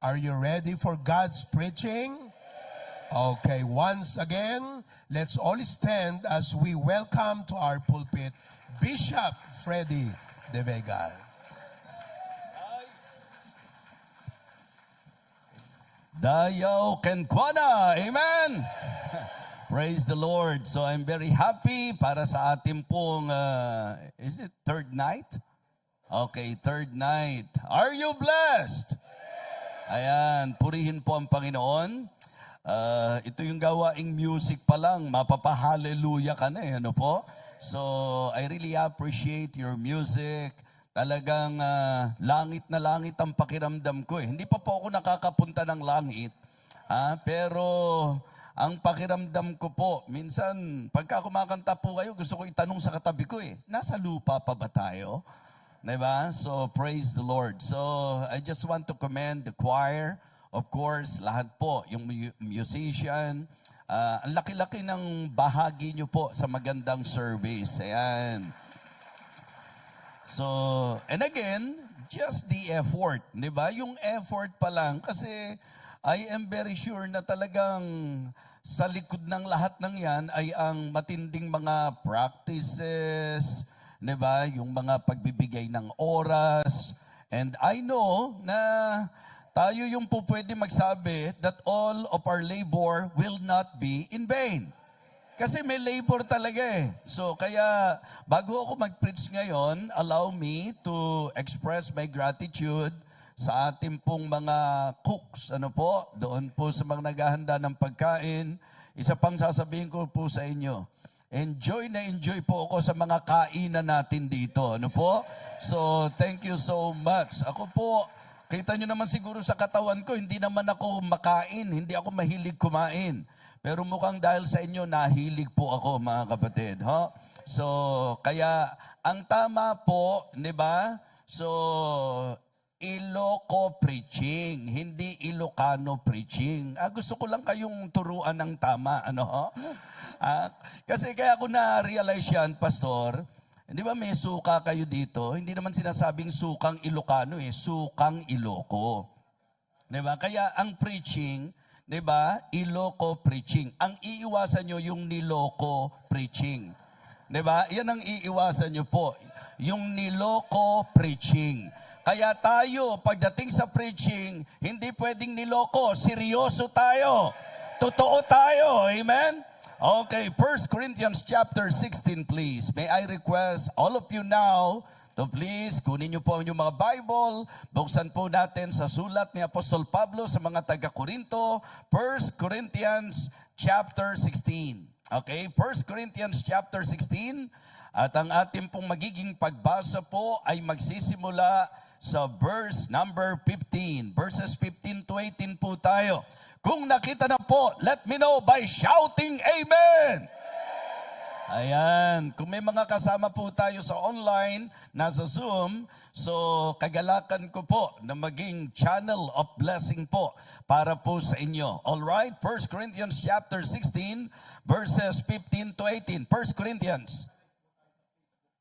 Are you ready for God's preaching? Okay, once again, let's all stand as we welcome to our pulpit Bishop Freddy De Vega. Dayaw Kenkwana. Amen! Praise the Lord. So I'm very happy para sa ating pong, is it third night? Okay, third night. Are you blessed? Ayan, purihin po ang Panginoon. Ito yung gawaing music pa lang, mapapa-hallelujah ka na eh, ano po? So, I really appreciate your music. Talagang langit na langit ang pakiramdam ko eh. Hindi pa po ako nakakapunta ng langit, pero ang pakiramdam ko po, minsan pagka kumakanta po kayo, gusto ko itanong sa katabi ko eh, nasa lupa pa ba tayo? Diba? So, praise the Lord. So, I just want to commend the choir. Of course, lahat po, yung musician. Ang laki-laki ng bahagi nyo po sa magandang service. Ayan. So, and again, just the effort. Diba? Yung effort pa lang. Kasi, I am very sure na talagang sa likod ng lahat ng yan ay ang matinding mga practices, diba? Yung mga pagbibigay ng oras. And I know na tayo yung po pwede magsabi that all of our labor will not be in vain. Kasi may labor talaga eh. So kaya bago ako mag-preach ngayon, allow me to express my gratitude sa ating pong mga cooks. Ano po? Doon po sa mga naghahanda ng pagkain. Isa pang sasabihin ko po sa inyo, enjoy na enjoy po ako sa mga kainan natin dito. Ano po? So, thank you so much. Ako po, kita nyo naman siguro sa katawan ko, hindi naman ako makain, hindi ako mahilig kumain. Pero mukhang dahil sa inyo, nahilig po ako mga kapatid. Huh? So, kaya ang tama po, di ba? So, Iloco preaching, hindi Ilocano preaching. Gusto ko lang kayong turuan ng tama. Ano? Kasi kaya ako na-realize yan, Pastor, di ba may suka kayo dito? Hindi naman sinasabing sukang Ilocano eh, sukang Iloco. Di ba? Kaya ang preaching, di ba, Iloco preaching. Ang iiwasan nyo yung Niloco preaching. Di ba? Yan ang iiwasan nyo po. Yung Niloco preaching. Kaya tayo, pagdating sa preaching, hindi pwedeng niloko. Seryoso tayo. Totoo tayo. Amen? Okay, 1 Corinthians chapter 16, please. May I request all of you now to please, kunin niyo po yung mga Bible. Buksan po natin sa sulat ni Apostol Pablo sa mga taga-Korinto. 1 Corinthians chapter 16. Okay, 1 Corinthians chapter 16. At ang ating pong magiging pagbasa po ay magsisimula sa verse number 15. Verses 15 to 18 po tayo. Kung nakita na po, let me know by shouting Amen! Ayan. Kung may mga kasama po tayo sa online, nasa Zoom, so kagalakan ko po na maging channel of blessing po para po sa inyo. Alright? 1 Corinthians chapter 16, verses 15 to 18. 1 Corinthians.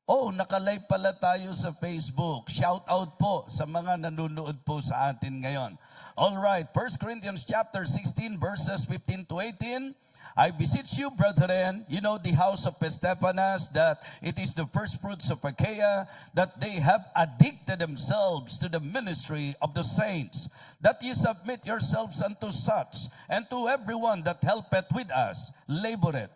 Oh, naka-live pala tayo sa Facebook. Shout out po sa mga nanonood po sa atin ngayon. All right, 1 Corinthians chapter 16 verses 15 to 18. I beseech you, brethren, you know the house of Stephanas, that it is the first fruits of Achaia, that they have addicted themselves to the ministry of the saints, that ye submit yourselves unto such, and to everyone that helpeth with us, laboreth.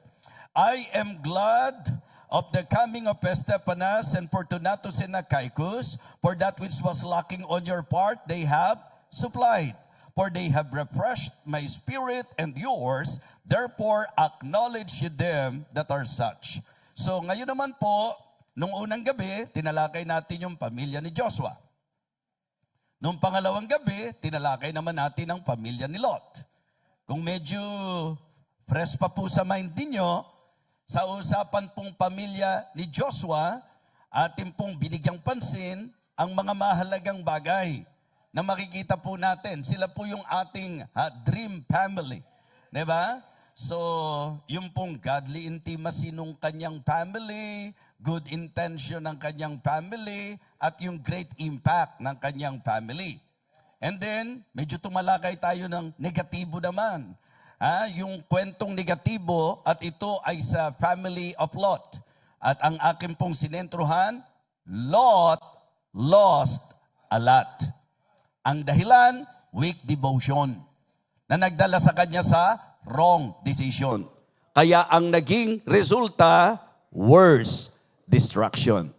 I am glad of the coming of Stephanas and Fortunatus and Achaicus, for that which was lacking on your part they have supplied. For they have refreshed my spirit and yours, therefore acknowledge ye them that are such. So ngayon naman po, nung unang gabi, tinalakay natin yung pamilya ni Joshua. Nung pangalawang gabi, tinalakay naman natin ang pamilya ni Lot. Kung medyo fresh pa po sa mind ninyo, sa usapan pong pamilya ni Joshua, ating pong binigyang pansin ang mga mahalagang bagay na makikita po natin. Sila po yung ating dream family. Diba? So, yung pong godly intimacy ng kanyang family, good intention ng kanyang family, at yung great impact ng kanyang family. And then, medyo tumalakay tayo ng negatibo naman. Yung kwentong negatibo at ito ay sa family of Lot. At ang akin pong sinentruhan, Lot lost a lot. Ang dahilan, weak devotion na nagdala sa kanya sa wrong decision. Kaya ang naging resulta, worse, destruction.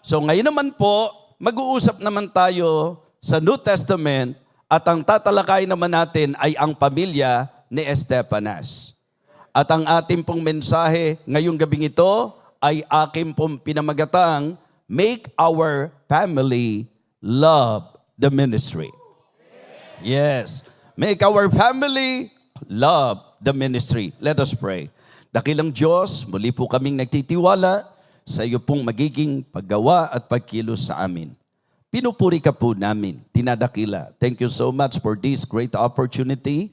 So ngayon naman po, mag-uusap naman tayo sa New Testament at ang tatalakay naman natin ay ang pamilya ni Estefanas. At ang ating pong mensahe ngayong gabing ito ay aking pong pinamagatang, Make Our Family Love the Ministry. Yes. Make our family love the ministry. Let us pray. Dakilang Diyos, muli po kaming nagtitiwala sa iyo pong magiging paggawa at pagkilos sa amin. Pinupuri ka po namin, dinadakila. Thank you so much for this great opportunity.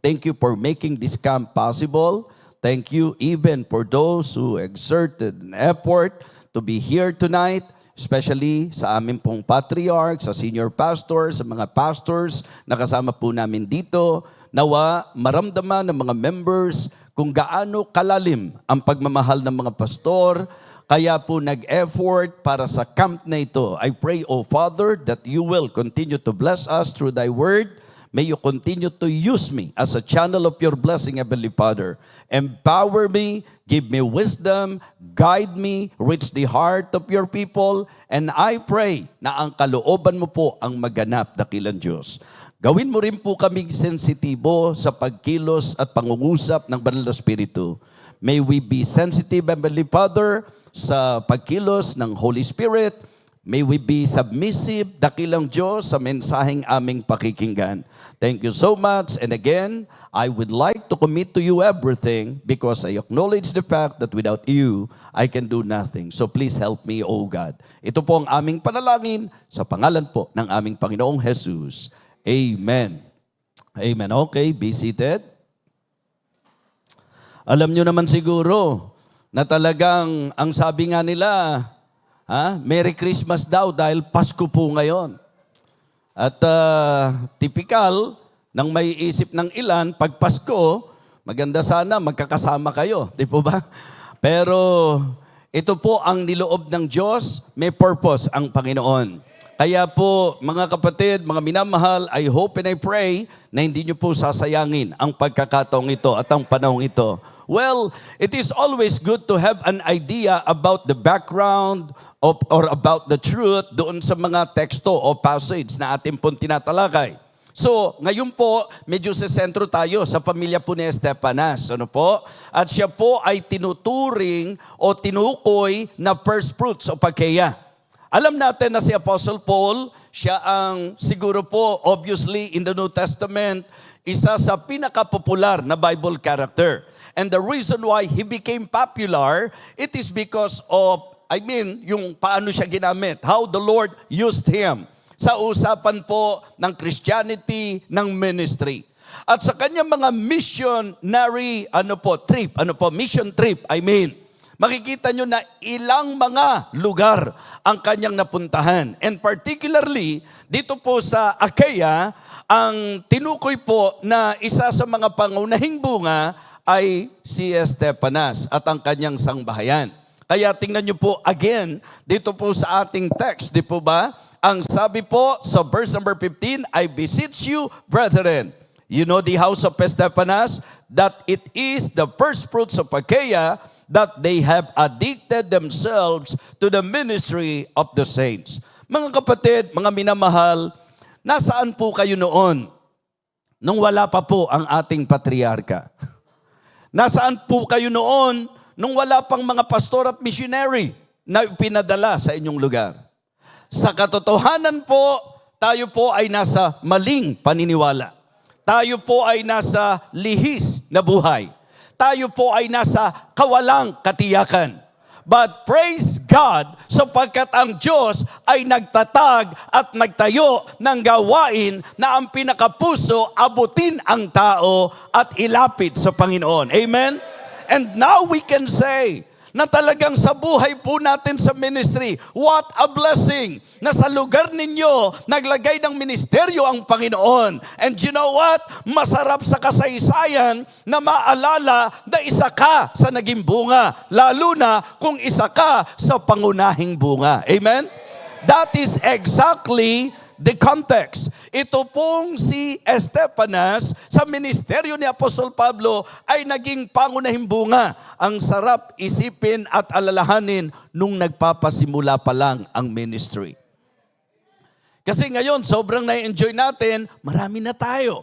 Thank you for making this camp possible. Thank you even for those who exerted an effort to be here tonight. Especially sa amin pong patriarch, sa senior pastors, sa mga pastors na kasama po namin dito. Nawa, maramdaman ng mga members kung gaano kalalim ang pagmamahal ng mga pastor. Kaya po nag-effort para sa camp na ito. I pray, O Father, that you will continue to bless us through thy word. May you continue to use me as a channel of your blessing, Heavenly Father. Empower me, give me wisdom, guide me, reach the heart of your people, and I pray na ang kalooban mo po ang maganap, dakilang Diyos. Gawin mo rin po kaming sensitibo sa pagkilos at pangungusap ng Banal na Espiritu. May we be sensitive, Heavenly Father, sa pagkilos ng Holy Spirit. May we be submissive, dakilang Diyos, sa mensaheng aming pakikinggan. Thank you so much. And again, I would like to commit to you everything because I acknowledge the fact that without you, I can do nothing. So please help me, O God. Ito po ang aming panalangin sa pangalan po ng aming Panginoong Jesus. Amen. Amen. Okay, be seated. Alam nyo naman siguro na talagang ang sabi nga nila, Merry Christmas daw dahil Pasko po ngayon. At typical ng may isip ng ilan, pag Pasko, maganda sana magkakasama kayo. Di po ba? Pero ito po ang niloob ng Diyos, may purpose ang Panginoon. Kaya po, mga kapatid, mga minamahal, I hope and I pray na hindi nyo po sasayangin ang pagkakataong ito at ang panahong ito. Well, it is always good to have an idea about the background or about the truth doon sa mga teksto o passage na ating pong tinatalakay. So, ngayon po, medyo sa sentro tayo sa pamilya po ni Estefanas. Ano po? At siya po ay tinuturing o tinukoy na first fruits o pagkeya. Alam natin na si Apostle Paul, siya ang siguro po, obviously, in the New Testament, isa sa pinakapopular na Bible character. And the reason why he became popular, it is because of, yung paano siya ginamit, how the Lord used him sa usapan po ng Christianity, ng ministry. At sa kanyang mga missionary, mission trip, makikita nyo na ilang mga lugar ang kanyang napuntahan. And particularly, dito po sa Achaia, ang tinukoy po na isa sa mga pangunahing bunga ay si Estefanas at ang kanyang sangbahayan. Kaya tingnan nyo po again, dito po sa ating text, di po ba? Ang sabi po sa verse number 15, I beseech you, brethren, you know the house of Estefanas, that it is the first fruits of Achaia, that they have addicted themselves to the ministry of the saints. Mga kapatid, mga minamahal, nasaan po kayo noon? Nung wala pa po ang ating patriarka. Nasaan po kayo noon nung wala pang mga pastor at missionary na pinadala sa inyong lugar? Sa katotohanan po, tayo po ay nasa maling paniniwala. Tayo po ay nasa lihis na buhay. Tayo po ay nasa kawalang katiyakan. But praise God, sapagkat ang Diyos ay nagtatag at nagtayo ng gawain na ang pinakapuso abutin ang tao at ilapit sa Panginoon. Amen? And now we can say, na talagang sa buhay po natin sa ministry, what a blessing na sa lugar ninyo, naglagay ng ministeryo ang Panginoon. And you know what? Masarap sa kasaysayan na maalala na isa ka sa naging bunga, lalo na kung isa ka sa pangunahing bunga. Amen? That is exactly the context. Ito pong si Estefanas sa ministeryo ni Apostol Pablo ay naging pangunahing bunga. Ang sarap isipin at alalahanin nung nagpapasimula pa lang ang ministry. Kasi ngayon, sobrang na-enjoy natin, marami na tayo.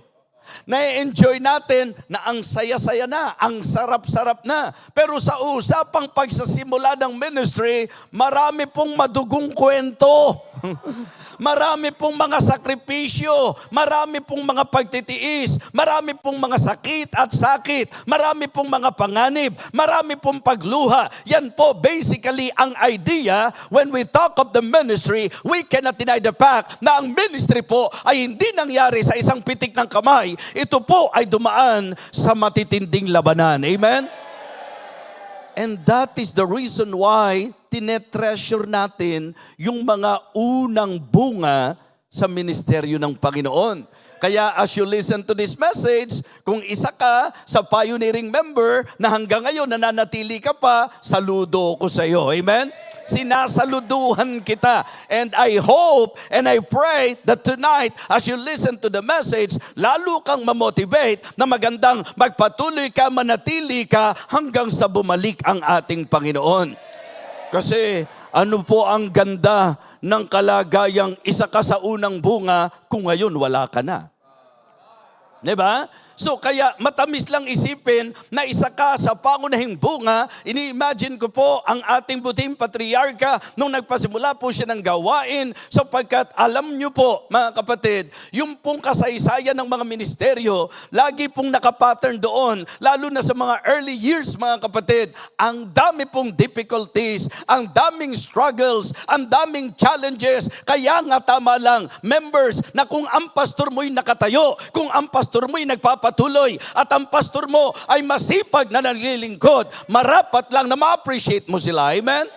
Na-enjoy natin na ang saya-saya na, ang sarap-sarap na. Pero sa usapang pagsasimula ng ministry, marami pong madugong kwento. Marami pong mga sakripisyo, marami pong mga pagtitiis, marami pong mga sakit at sakit, marami pong mga panganib, marami pong pagluha. Yan po basically ang idea when we talk of the ministry. We cannot deny the fact na ang ministry po ay hindi nangyari sa isang pitik ng kamay. Ito po ay dumaan sa matitinding labanan. Amen? And that is the reason why tinetreasure natin yung mga unang bunga sa ministeryo ng Panginoon. Kaya as you listen to this message, kung isa ka sa pioneering member na hanggang ngayon nananatili ka pa, saludo ko sa iyo. Amen? Sinasaluduhan kita. And I hope and I pray that tonight, as you listen to the message, lalo kang mamotivate na magandang magpatuloy ka, manatili ka hanggang sa bumalik ang ating Panginoon. Kasi ano po ang ganda ng kalagayang isa ka sa unang bunga kung ngayon wala ka na. Diba? So kaya matamis lang isipin na isa ka sa pangunahing bunga. Ini-imagine ko po ang ating buting patriarka nung nagpasimula po siya ng gawain sapagkat alam nyo po mga kapatid, yung pong kasaysayan ng mga ministeryo, lagi pong nakapattern doon, lalo na sa mga early years mga kapatid, ang dami pong difficulties, ang daming struggles, ang daming challenges. Kaya nga tama lang, members, na kung ang pastor mo'y nakatayo, kung ang pastor mo'y nagpapatuloy, at ang pastor mo ay masipag na naglilingkod, marapat lang na ma-appreciate mo sila. Amen?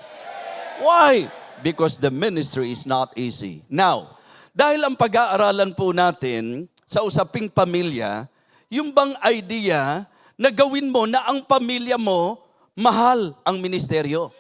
Why? Because the ministry is not easy. Now, dahil ang pag-aaralan po natin sa usaping pamilya, yung bang idea na gawin mo na ang pamilya mo, mahal ang ministeryo.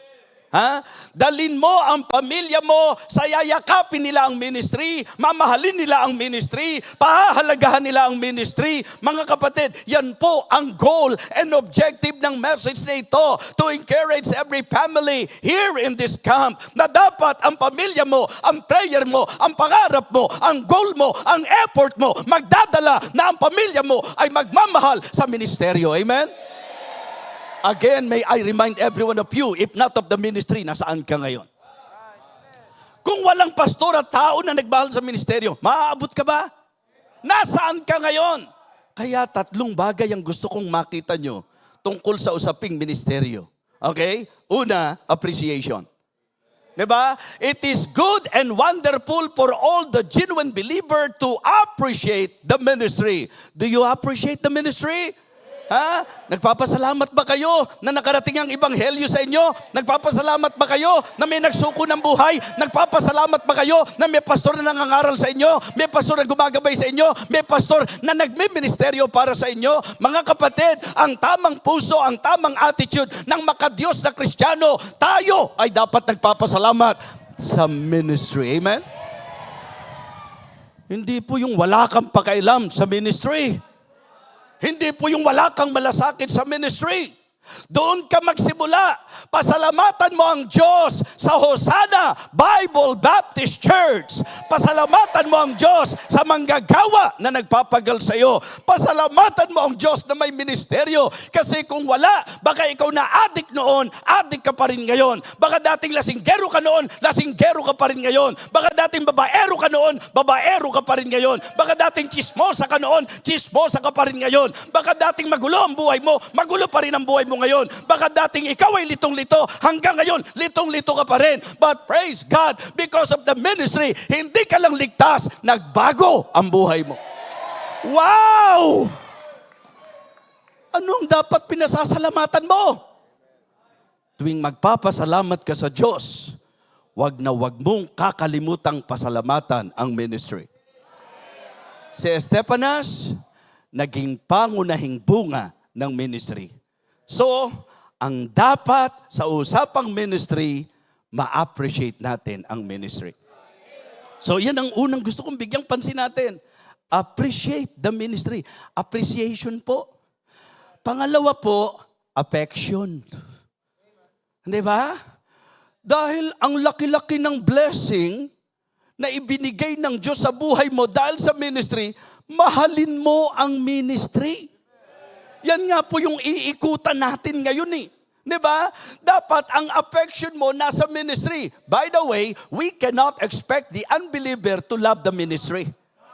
Ha? Dalin mo ang pamilya mo, sayayakapin nila ang ministry, mamahalin nila ang ministry, pahahalagahan nila ang ministry. Mga kapatid, yan po ang goal and objective ng message na ito, to encourage every family here in this camp na dapat ang pamilya mo, ang prayer mo, ang pangarap mo, ang goal mo, ang effort mo, magdadala na ang pamilya mo ay magmamahal sa ministeryo. Amen? Again, may I remind everyone of you, if not of the ministry, nasaan ka ngayon? Kung walang pastor at tao na nagmahal sa ministeryo, maaabot ka ba? Nasaan ka ngayon? Kaya tatlong bagay ang gusto kong makita nyo tungkol sa usaping ministeryo. Okay? Una, appreciation. Diba? It is good and wonderful for all the genuine believer to appreciate the ministry. Do you appreciate the ministry? Ha? Nagpapasalamat ba kayo na nakarating ang ebanghelyo sa inyo? Nagpapasalamat ba kayo na may nagsuko ng buhay? Nagpapasalamat ba kayo na may pastor na nangangaral sa inyo? May pastor na gumagabay sa inyo? May pastor na nagmiministeryo para sa inyo? Mga kapatid, ang tamang puso, ang tamang attitude ng makadiyos na Kristiyano, tayo ay dapat nagpapasalamat sa ministry. Amen? Hindi po yung wala kang pakailam sa ministry. Hindi po yung wala kang malasakit sa ministry. Doon ka magsimula. Pasalamatan mo ang Diyos sa Hosanna Bible Baptist Church. Pasalamatan mo ang Diyos sa manggagawa na nagpapagal sa iyo. Pasalamatan mo ang Diyos na may ministeryo. Kasi kung wala, baka ikaw na adik noon, adik ka pa rin ngayon. Baka dating lasinggero ka noon, lasinggero ka pa rin ngayon. Baka dating babaero ka noon, babaero ka pa rin ngayon. Baka dating chismosa ka noon, chismosa ka pa rin ngayon. Baka dating magulo ang buhay mo, magulo pa rin ang buhay mo ngayon. Baka dating ikaw ay litong-lito, hanggang ngayon, litong-lito ka pa rin. But praise God, because of the ministry, hindi ka lang ligtas, nagbago ang buhay mo. Wow! Anong dapat pinasasalamatan mo? tuwing magpapasalamat ka sa Diyos, wag na wag mong kakalimutang pasalamatan ang ministry. Si Estefanas, naging pangunahing bunga ng ministry. So, ang dapat sa usapang ministry, ma-appreciate natin ang ministry. So, yan ang unang gusto kong bigyang pansin natin. Appreciate the ministry. Appreciation po. Pangalawa po, affection. Di ba? Dahil ang laki-laki ng blessing na ibinigay ng Diyos sa buhay mo dahil sa ministry, mahalin mo ang ministry. Yan nga po yung iikutan natin ngayon eh. Di ba? Dapat ang affection mo nasa ministry. By the way, we cannot expect the unbeliever to love the ministry.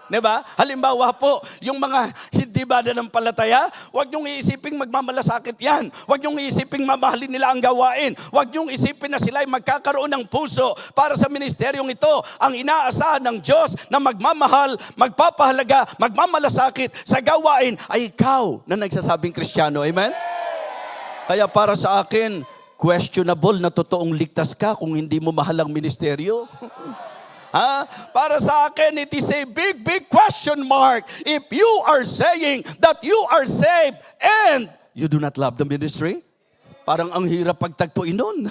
Diba? Halimbawa po, yung mga hindi ba ng palataya, huwag niyong iisiping magmamalasakit yan. Huwag niyong iisiping mamahalin nila ang gawain. Huwag niyong isipin na sila ay magkakaroon ng puso para sa ministeryong ito. Ang inaasahan ng Diyos na magmamahal, magpapahalaga, magmamalasakit sa gawain ay ikaw na nagsasabing Kristiyano. Amen? Kaya para sa akin, questionable na totoong ligtas ka kung hindi mo mahal ang ministeryo. Para sa akin, it is a big question mark if you are saying that you are saved and you do not love the ministry. Parang ang hirap pagtagpuin nun.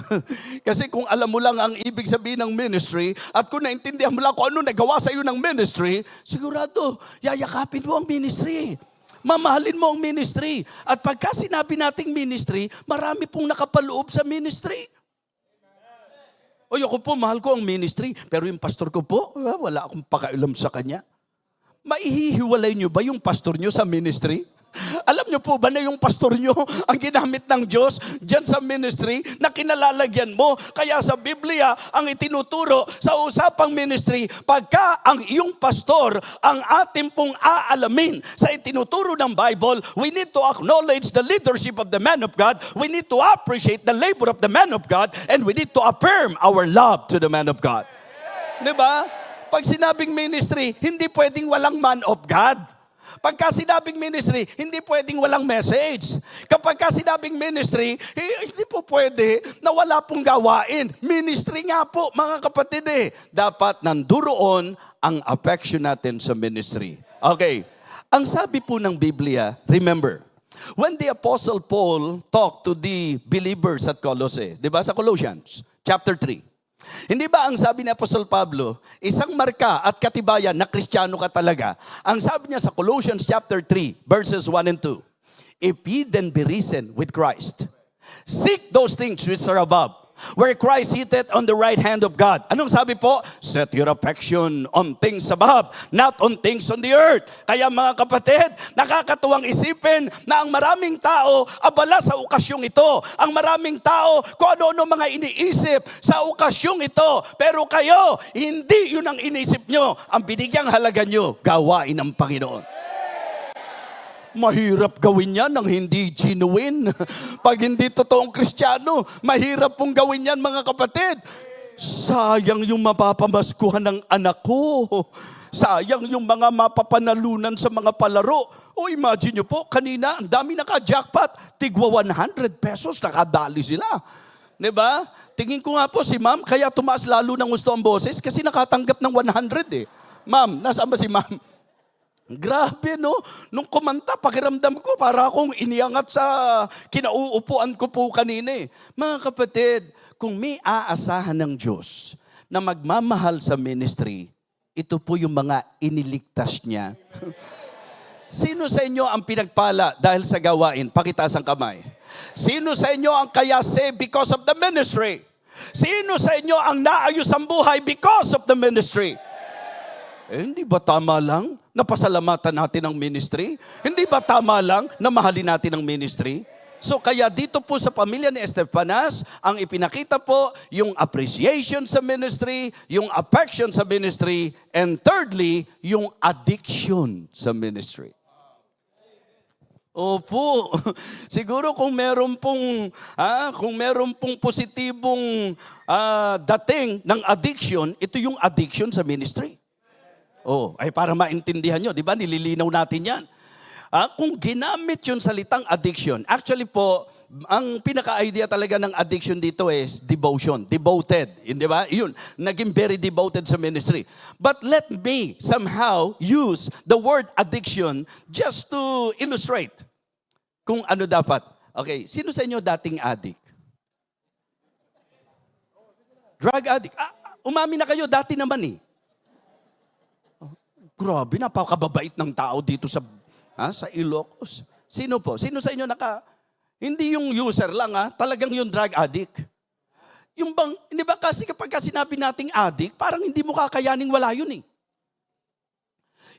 Kasi kung alam mo lang ang ibig sabihin ng ministry at kung naintindihan mo lang kung ano nagawa sa iyo ng ministry, sigurado, yayakapin mo ang ministry. Mamahalin mo ang ministry. At pagka sinabi nating ministry, marami pong nakapaloob sa ministry. Ako po, mahal ko ang ministry, pero yung pastor ko po, wala akong pakailam sa kanya. Maihihiwalay nyo ba yung pastor nyo sa ministry? Alam nyo po ba na yung pastor nyo ang ginamit ng Diyos dyan sa ministry na kinalalagyan mo? Kaya sa Biblia, ang itinuturo sa usapang ministry, pagka ang iyong pastor ang ating pong aalamin sa itinuturo ng Bible, we need to acknowledge the leadership of the man of God, we need to appreciate the labor of the man of God, and we need to affirm our love to the man of God. Diba? Pag sinabing ministry, hindi pwedeng walang man of God. Pagka sinabing ministry, hindi pwedeng walang message. Kapag sinabing ministry, hindi po pwede na wala pong gawain. Ministry nga po, mga kapatid eh. Dapat nanduroon ang affection natin sa ministry. Okay. Ang sabi po ng Biblia, remember, when the Apostle Paul talked to the believers at Colossae, di ba sa Colossians, chapter 3, hindi ba ang sabi ni Apostol Pablo, isang marka at katibayan na Kristiyano ka talaga? Ang sabi niya sa Colossians chapter 3, verses 1 and 2, if ye then be risen with Christ, seek those things which are above, where Christ seated on the right hand of God. Anong sabi po? Set your affection on things above, not on things on the earth. Kaya mga kapatid, nakakatuwang isipin na ang maraming tao abala sa okasyong ito. Ang maraming tao kung ano-ano mga iniisip sa okasyong ito. Pero kayo, hindi yun ang iniisip nyo. Ang binigyang halaga nyo, gawain ng Panginoon. Mahirap gawin yan ng hindi genuine. Pag hindi totoong Kristiyano, mahirap pong gawin yan, mga kapatid. Sayang yung mapapamaskuhan ng anak ko. Sayang yung mga mapapanalunan sa mga palaro. O imagine nyo po, kanina, ang dami naka-jackpot. Tigwa 100 pesos, nakadali sila. Diba? Tingin ko nga po si ma'am, kaya tumaas lalo ng gusto ang boses kasi nakatanggap ng 100 eh. Ma'am, nasaan ba si ma'am? Grabe no, nung kumanta, pakiramdam ko para akong iniangat sa kinauupuan ko po kanina eh. Mga kapatid, kung may aasahan ng Diyos na magmamahal sa ministry, ito po yung mga iniligtas niya. Sino sa inyo ang pinagpala dahil sa gawain? Pakitaas ang kamay. Sino sa inyo ang kaya saved because of the ministry? Sino sa inyo ang naayos ang buhay because of the ministry? Hindi ba tama lang na pasalamatan natin ang ministry? Hindi ba tama lang na mahalin natin ang ministry? So kaya dito po sa pamilya ni Estefanas, ang ipinakita po yung appreciation sa ministry, yung affection sa ministry, and thirdly, yung addiction sa ministry. Opo. Siguro kung meron pong positibong dating ng addiction, ito yung addiction sa ministry. Ay para maintindihan nyo, di ba? Nililinaw natin yan. Kung ginamit yung salitang addiction, actually po, ang pinaka-idea talaga ng addiction dito is devotion, devoted, di ba? Yun, naging very devoted sa ministry. But let me somehow use the word addiction just to illustrate kung ano dapat. Okay, sino sa inyo dating addict? Drug addict. Umami na kayo, dati naman eh. Grabe, napakababait ng tao dito sa Ilocos. Sino po? Sino sa inyo hindi yung user lang talagang yung drug addict. Yung bang, hindi ba kasi kapag sinabi nating addict, parang hindi mo kakayaning wala yun eh.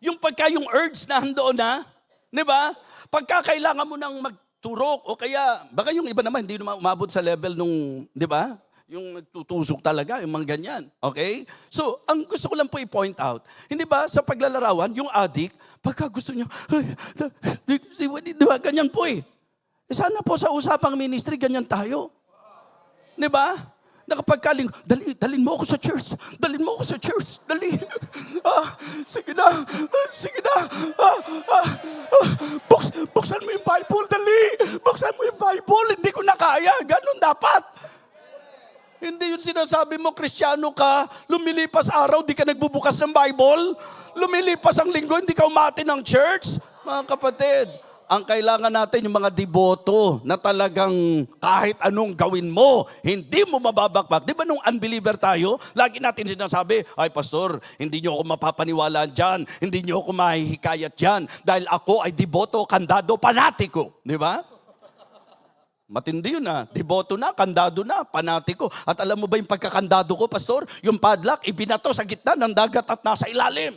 Yung pagka yung urge na handoon na, di ba? Pagka kailangan mo nang magturok o kaya, baka yung iba naman hindi naman umabot sa level nung, di ba? Yung nagtutusok talaga, yung mga ganyan. Okay? So, ang gusto ko lang po i-point out, hindi ba sa paglalarawan, yung addict, pagka gusto niya, di ba, ganyan po eh. Sana po sa usapang ministry, ganyan tayo. Di ba? Nakapagkaling, dalin mo ako sa church. Dalin mo ako sa church. Dali. Sige na. Buksan mo yung Bible, dali. Buksan mo yung Bible. Hindi ko na kaya. Ganun dapat. Hindi yun sinasabi mo, Kristiyano ka, lumilipas araw, di ka nagbubukas ng Bible. Lumilipas ang linggo, hindi ka umati ng church. Mga kapatid, ang kailangan natin yung mga deboto na talagang kahit anong gawin mo, hindi mo mababakbak. Di ba nung unbeliever tayo, lagi natin sinasabi, ay pastor, hindi niyo ako mapapaniwalaan dyan, hindi niyo ako mahihikayat dyan, dahil ako ay deboto, kandado, panatiko. Di ba? Matindi yun deboto na, kandado na, panatiko. At alam mo ba yung pagkakandado ko, pastor? Yung padlock, ibinato sa gitna ng dagat at nasa ilalim.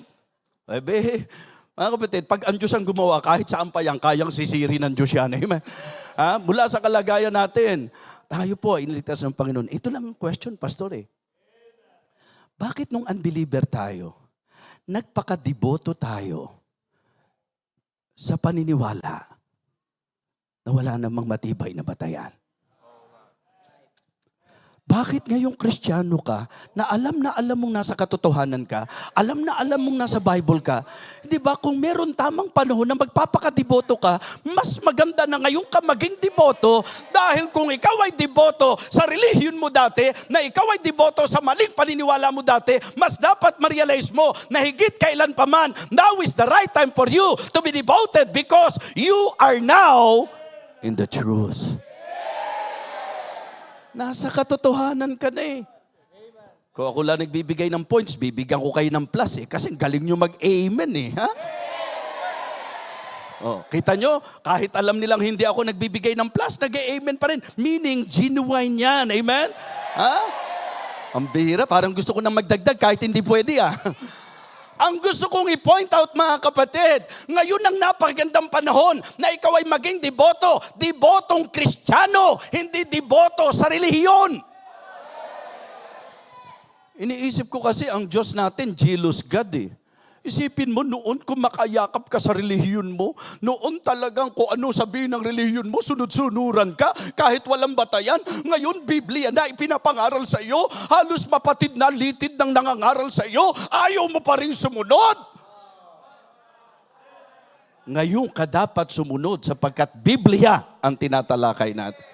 Mga kapatid, pag ang Diyos ang gumawa, kahit saan pa yan, kayang sisiri ng Diyos yan. Amen? Mula sa kalagayan natin, tayo po, iniligtas ng Panginoon. Ito lang ang question, pastor Bakit nung unbeliever tayo, nagpakadeboto tayo sa paniniwala na wala namang matibay na batayan? Bakit ngayong Kristiyano ka, na alam mong nasa katotohanan ka, alam mong nasa Bible ka, di ba kung meron tamang panahon na magpapakadeboto ka, mas maganda na ngayon ka maging deboto, dahil kung ikaw ay deboto sa relihiyon mo dati, na ikaw ay deboto sa maling paniniwala mo dati, mas dapat ma-realize mo na higit kailan pa man, now is the right time for you to be devoted because you are now in the truth. Nasa katotohanan ka na Kung ako lang nagbibigay ng points, bibigyan ko kayo ng plus Kasi galing nyo mag-amen Kita nyo, kahit alam nilang hindi ako nagbibigay ng plus, nag-amen pa rin. Meaning, genuine yan. Amen? Ang bihira, parang gusto ko nang magdagdag kahit hindi pwede Ang gusto kong i-point out mga kapatid, ngayon ang napakagandang panahon na ikaw ay maging deboto, debotong Kristiyano, hindi deboto sa relihiyon. Iniisip ko kasi ang Diyos natin, jealous God Isipin mo, noon kung makayakap ka sa relihiyon mo, noon talagang kung ano sabihin ng relihiyon mo, sunod-sunuran ka, kahit walang batayan. Ngayon, Biblia na ipinapangaral sa iyo, halos mapatid na litid ng nangangaral sa iyo, ayaw mo pa rin sumunod. Ngayon ka dapat sumunod sapagkat Biblia ang tinatalakay natin.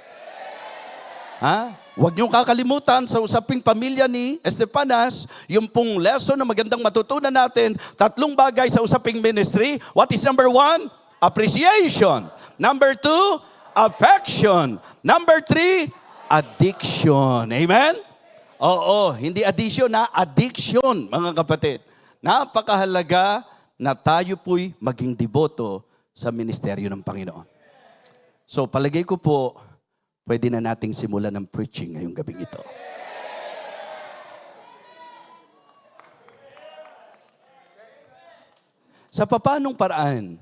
Huwag niyong kakalimutan sa usaping pamilya ni Estepanas, yung pong lesson na magandang matutunan natin, 3 bagay sa usaping ministry. What is number 1? Appreciation. Number 2, affection. Number 3, addiction. Amen? Oo, hindi addition addiction, mga kapatid. Napakahalaga na tayo po'y maging deboto sa ministeryo ng Panginoon. So, palagay ko po, pwede na nating simulan ng preaching ngayong gabing ito. Sa papanong paraan,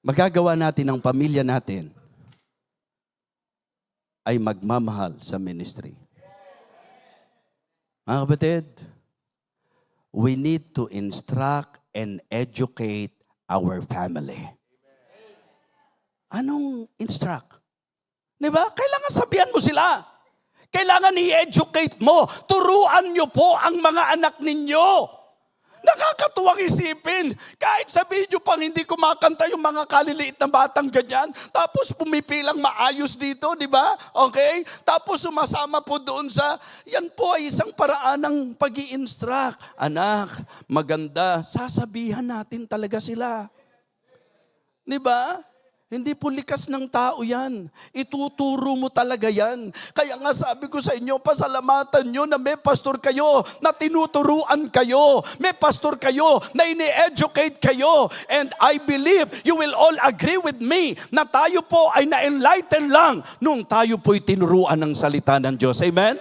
magagawa natin ang pamilya natin ay magmamahal sa ministry. Mga kapatid, we need to instruct and educate our family. Anong instruct? Diba? Kailangan sabihan mo sila. Kailangan i-educate mo. Turuan nyo po ang mga anak ninyo Nakakatuwang isipin. Kahit sabihin nyo pang hindi kumakanta yung mga kaliliit na batang ganyan, tapos pumipilang maayos dito, di ba? Okay? Tapos sumasama po doon sa, yan po ay isang paraan ng pag-i-instruct. Anak, maganda, sasabihan natin talaga sila. Di ba? Hindi po likas ng tao yan. Ituturo mo talaga yan. Kaya nga sabi ko sa inyo, pasalamatan nyo na may pastor kayo, na tinuturuan kayo. May pastor kayo, na ini-educate kayo. And I believe you will all agree with me na tayo po ay na-enlighten lang nung tayo po'y tinuruan ng salita ng Diyos. Amen?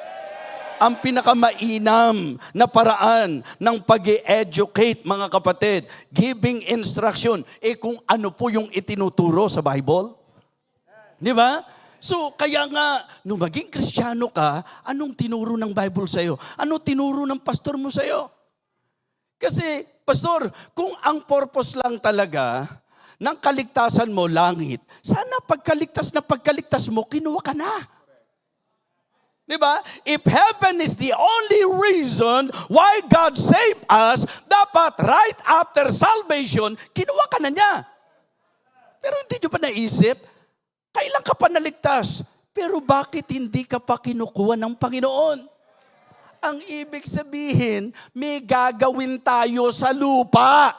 Ang pinakamainam na paraan ng pag-educate, mga kapatid, giving instruction, kung ano po yung itinuturo sa Bible. Di ba? So, kaya nga, nung maging Kristiyano ka, anong tinuro ng Bible sa'yo? Ano tinuro ng pastor mo sa'yo? Kasi, pastor, kung ang purpose lang talaga ng kaligtasan mo, langit, sana pagkaligtas mo, kinuha ka na. Diba? If heaven is the only reason why God saved us, dapat right after salvation, kinuha ka na niya. Pero hindi nyo pa naisip, kailan ka pa naligtas? Pero bakit hindi ka pa kinukuha ng Panginoon? Ang ibig sabihin, may gagawin tayo sa lupa.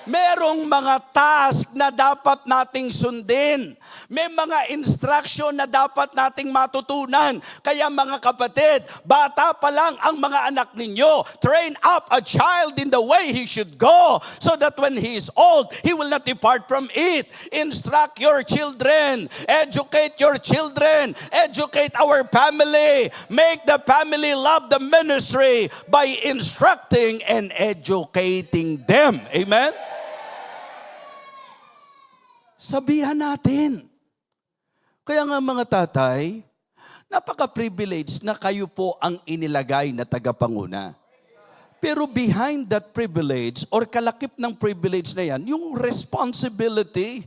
Merong mga task na dapat nating sundin. May mga instruction na dapat nating matutunan. Kaya mga kapatid, bata pa lang ang mga anak ninyo. Train up a child in the way he should go, so that when he is old, he will not depart from it. Instruct your children. Educate your children. Educate our family. Make the family love the ministry by instructing and educating them. Amen? Sabihan natin. Kaya nga mga tatay, napaka-privilege na kayo po ang inilagay na tagapanguna. Pero behind that privilege or kalakip ng privilege na yan, yung responsibility,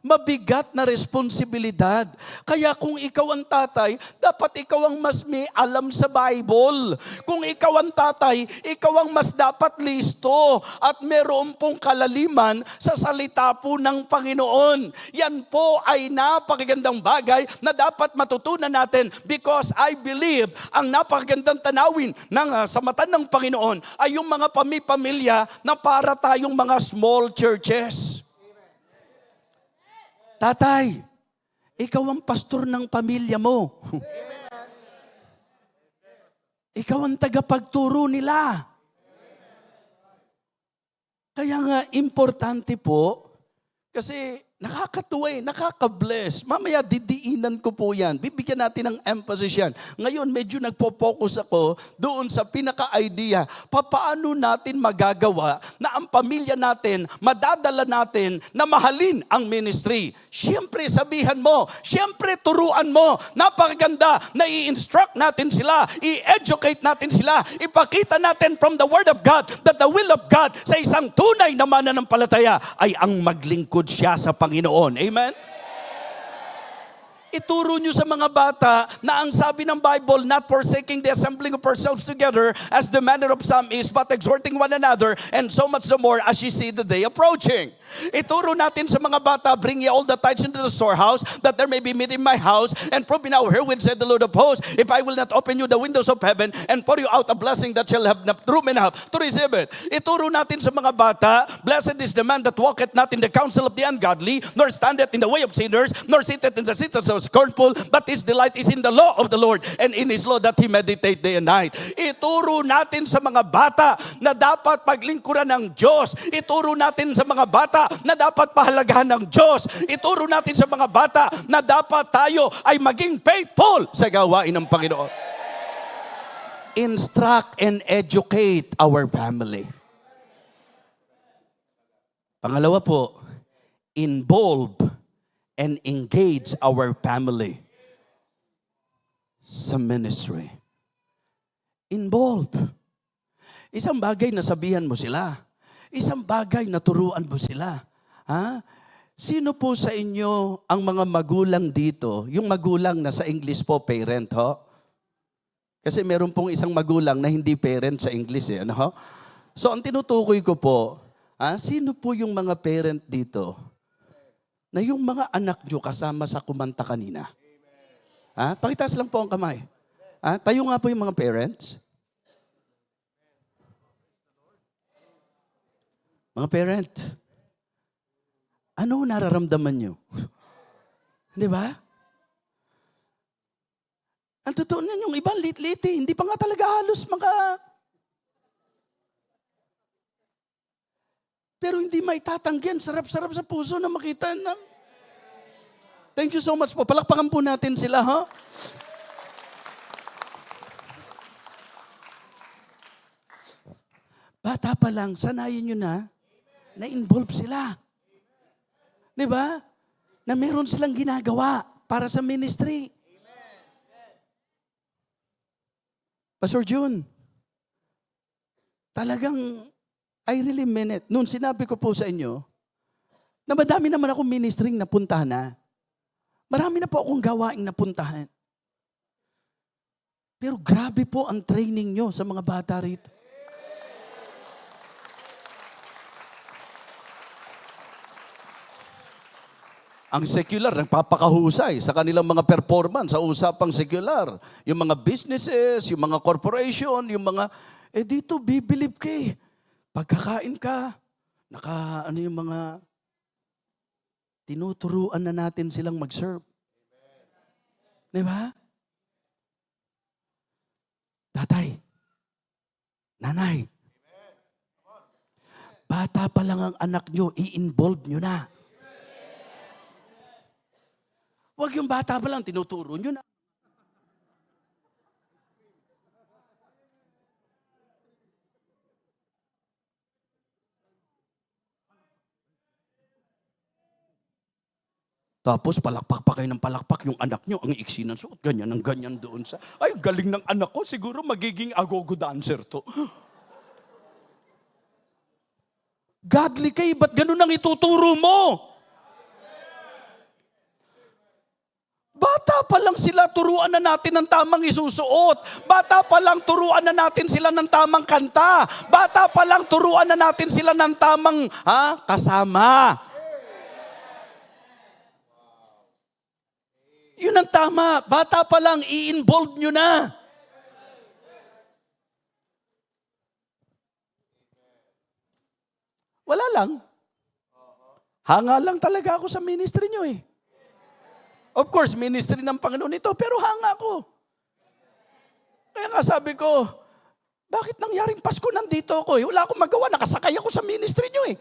mabigat na responsibilidad. Kaya kung ikaw ang tatay, dapat ikaw ang mas may alam sa Bible. Kung ikaw ang tatay, ikaw ang mas dapat listo at meron pong kalaliman sa salita po ng Panginoon. Yan po ay napakagandang bagay na dapat matutunan natin, because I believe ang napakagandang tanawin sa mata ng Panginoon ay yung mga pamilya na para tayong mga small churches. Tatay, ikaw ang pastor ng pamilya mo. Ikaw ang tagapagturo nila. Kaya nga, importante po, kasi nakakatuwa, nakaka-bless. Mamaya didiinan ko po yan. Bibigyan natin ng emphasis yan. Ngayon, medyo nagpo-focus ako doon sa pinaka-idea. Paano natin magagawa na ang pamilya natin, madadala natin na mahalin ang ministry? Siyempre, sabihan mo. Siyempre, turuan mo. Napakaganda na i-instruct natin sila. I-educate natin sila. Ipakita natin from the Word of God that the will of God sa isang tunay na mananampalataya ay ang maglingkod siya sa Panginoon. Amen? Ituro nyo sa mga bata na ang sabi ng Bible, not forsaking the assembling of ourselves together as the manner of some is, but exhorting one another, and so much the more as you see the day approaching. Ituro natin sa mga bata, bring ye all the tithes into the storehouse, that there may be meat in my house, and prove me now herewith, said the Lord of hosts, if I will not open you the windows of heaven, and pour you out a blessing that shall have room enough to receive it. Ituro natin sa mga bata, blessed is the man that walketh not in the counsel of the ungodly, nor standeth in the way of sinners, nor sitteth in the seat of scornful, but his delight is in the law of the Lord, and in his law that he meditate day and night. Ituro natin sa mga bata na dapat paglingkuran ng Diyos. Ituro natin sa mga bata na dapat pahalagahan ng Diyos. Ituro natin sa mga bata na dapat tayo ay maging faithful sa gawain ng Panginoon. Instruct and educate our family. Pangalawa po, involve and engage our family sa ministry. Involve. Isang bagay na sabihan mo sila. Isang bagay na turuan mo sila. Ha? Sino po sa inyo ang mga magulang dito? Yung magulang na sa English po, parent, ho? Kasi meron pong isang magulang na hindi parent sa English, eh. Ano, ho? So ang tinutukoy ko po, sino po yung mga parent dito na yung mga anak nyo kasama sa kumanta kanina? Pakitaas lang po ang kamay. Tayo nga po yung mga parents. Mga parent, ano nararamdaman nyo? Di ba? Ang totoo niyan, yung iba lit-lit hindi pa nga talaga halos pero hindi maitatanggihan. Sarap-sarap sa puso na makita na. Thank you so much po. Palakpakan po natin sila, ha? Bata pa lang, sanayin nyo na-involve sila. Di ba? Na meron silang ginagawa para sa ministry. Pastor June, talagang I really mean it. Noon sinabi ko po sa inyo, na madami naman akong ministering napuntahan na. Marami na po akong gawaing napuntahan. Pero grabe po ang training nyo sa mga bata rito. Ang secular, nagpapakahusay sa kanilang mga performance sa usapang secular. Yung mga businesses, yung mga corporation, yung mga, dito, bibilib ka eh. Pagkakain ka, yung mga, tinuturuan na natin silang mag-serve. Di ba? Tatay, nanay, bata pa lang ang anak nyo, i-involve nyo na. Huwag yung bata pa lang, tinuturo nyo na. Tapos palakpak pa kayo ng palakpak yung anak nyo, ang iksi ng suot, ganyan ang ganyan doon sa, ay galing ng anak ko, siguro magiging agogo dancer to. Godly kayo, ba't ganun ang ituturo mo? Bata pa lang sila, turuan na natin ng tamang isusuot. Bata pa lang, turuan na natin sila ng tamang kanta. Bata pa lang, turuan na natin sila ng tamang kasama. Yun ang tama. Bata pa lang, i-involve nyo na. Wala lang. Hanga lang talaga ako sa ministry nyo eh. Of course, ministry ng Panginoon ito, pero hanga ko. Kaya nga sabi ko, bakit nangyaring Pasko nandito ako eh? Wala akong magawa, nakasakay ako sa ministry nyo eh.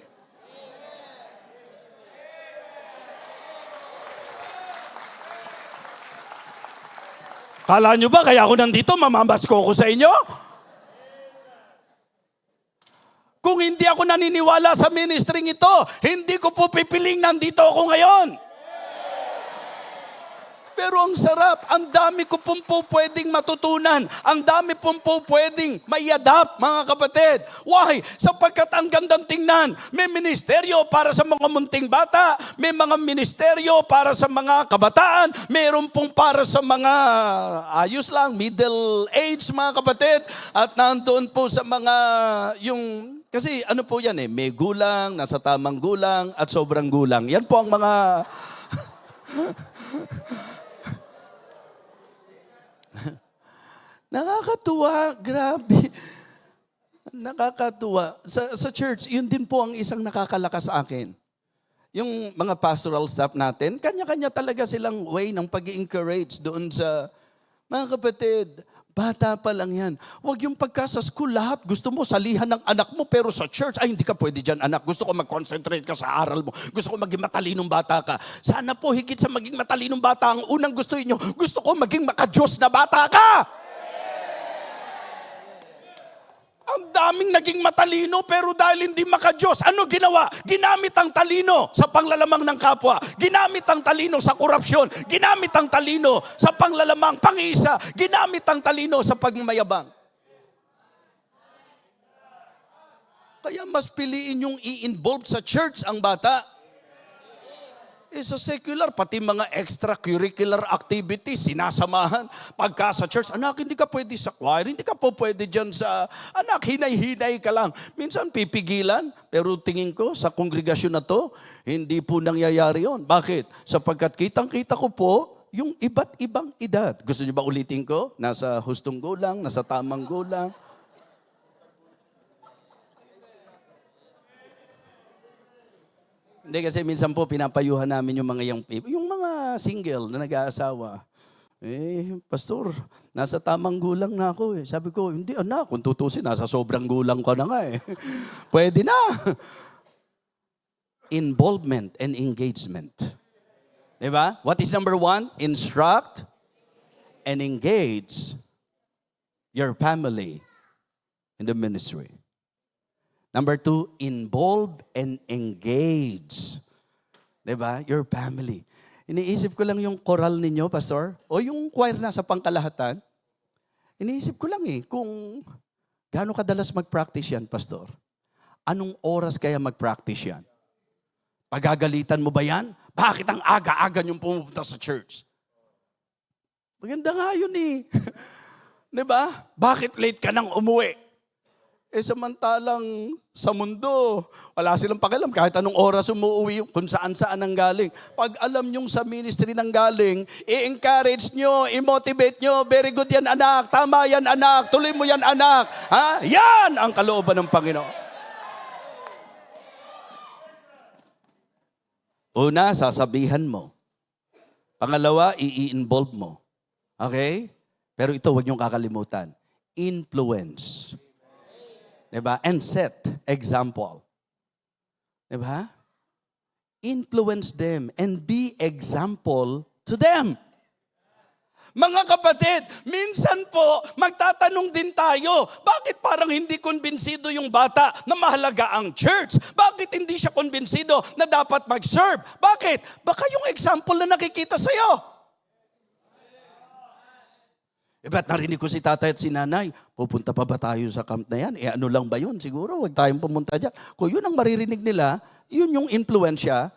Kala nyo ba kaya ako nandito, mamamasko ko sa inyo? Kung hindi ako naniniwala sa ministry ito, hindi ko po pipiling nandito ako ngayon. Pero ang sarap, ang dami ko pong po pwedeng matutunan. Ang dami pong po pwedeng mai-adapt, mga kapatid. Why? Sapagkat ang gandang tingnan. May ministeryo para sa mga munting bata. May mga ministeryo para sa mga kabataan. Mayroon pong para sa mga ayos lang, middle age, mga kapatid. At nandoon po sa mga kasi ano po yan may gulang, nasa tamang gulang, at sobrang gulang. Yan po ang mga nakakatuwa, grabe. Nakakatuwa. Sa church, yun din po ang isang nakakalakas sa akin. Yung mga pastoral staff natin, kanya-kanya talaga silang way ng pag-i-encourage doon sa mga kapatid. Bata pa lang yan. Huwag yung pagka sa school, lahat gusto mo salihan ng anak mo, pero sa church, ay hindi ka pwede dyan anak. Gusto ko mag-concentrate ka sa aral mo. Gusto ko maging matalinong bata ka. Sana po higit sa maging matalinong bata, ang unang gusto niyo, gusto ko maging maka-Diyos na bata ka. Ang daming naging matalino pero dahil hindi maka-Diyos, ano ginawa? Ginamit ang talino sa panglalamang ng kapwa. Ginamit ang talino sa korupsyon. Ginamit ang talino sa panglalamang pang-iisa. Ginamit ang talino sa pagmamayabang. Kaya mas piliin yung i-involve sa church ang bata. sa secular, pati mga extracurricular activities, sinasamahan. Pagka sa church, anak, hindi ka pwede sa choir, hindi ka po pwede dyan sa, anak, hinay-hinay ka lang. Minsan pipigilan, pero tingin ko sa kongregasyon na to, hindi po nangyayari yon. Bakit? Sapagkat kitang-kita ko po, yung iba't ibang edad. Gusto niyo ba ulitin ko? Nasa hustong gulang, nasa tamang gulang. Hindi kasi minsan po pinapayuhan namin yung mga young people, yung mga single na nag-aasawa. Pastor, nasa tamang gulang na ako eh. Sabi ko, hindi anak, kung tutusin, nasa sobrang gulang ka na nga eh. Pwede na. Involvement and engagement. Diba? What is number 1? Instruct and engage your family in the ministry. Number 2, involve and engage. Diba? Your family. Iniisip ko lang yung choral ninyo, Pastor, o yung choir na sa pangkalahatan. Iniisip ko lang kung gaano kadalas mag-practice yan, Pastor. Anong oras kaya mag-practice yan? Pagagalitan mo ba yan? Bakit ang aga-aga niyong pumunta sa church? Maganda nga yun Diba? Bakit late ka nang umuwi? Samantalang sa mundo, wala silang pakialam kahit anong oras umuwi, kung saan-saan ang galing. Pag alam nyong sa ministry nang galing, i-encourage nyo, i-motivate nyo, very good yan anak, tama yan anak, tuloy mo yan anak. Ha? Yan ang kalooban ng Panginoon. Una, sasabihan mo. Pangalawa, i-involve mo. Okay? Pero ito, huwag niyong kakalimutan. Influence. Diba? And set example. Diba? Influence them and be example to them. Mga kapatid, minsan po magtatanong din tayo, bakit parang hindi kumbinsido yung bata na mahalaga ang church? Bakit hindi siya kumbinsido na dapat mag-serve? Bakit? Baka yung example na nakikita sa'yo. Ba't narinig ko si tatay at si nanay, pupunta pa ba tayo sa camp na yan? Ano lang ba yun? Siguro, huwag tayong pumunta dyan. Kung yun ang maririnig nila, yun yung influensya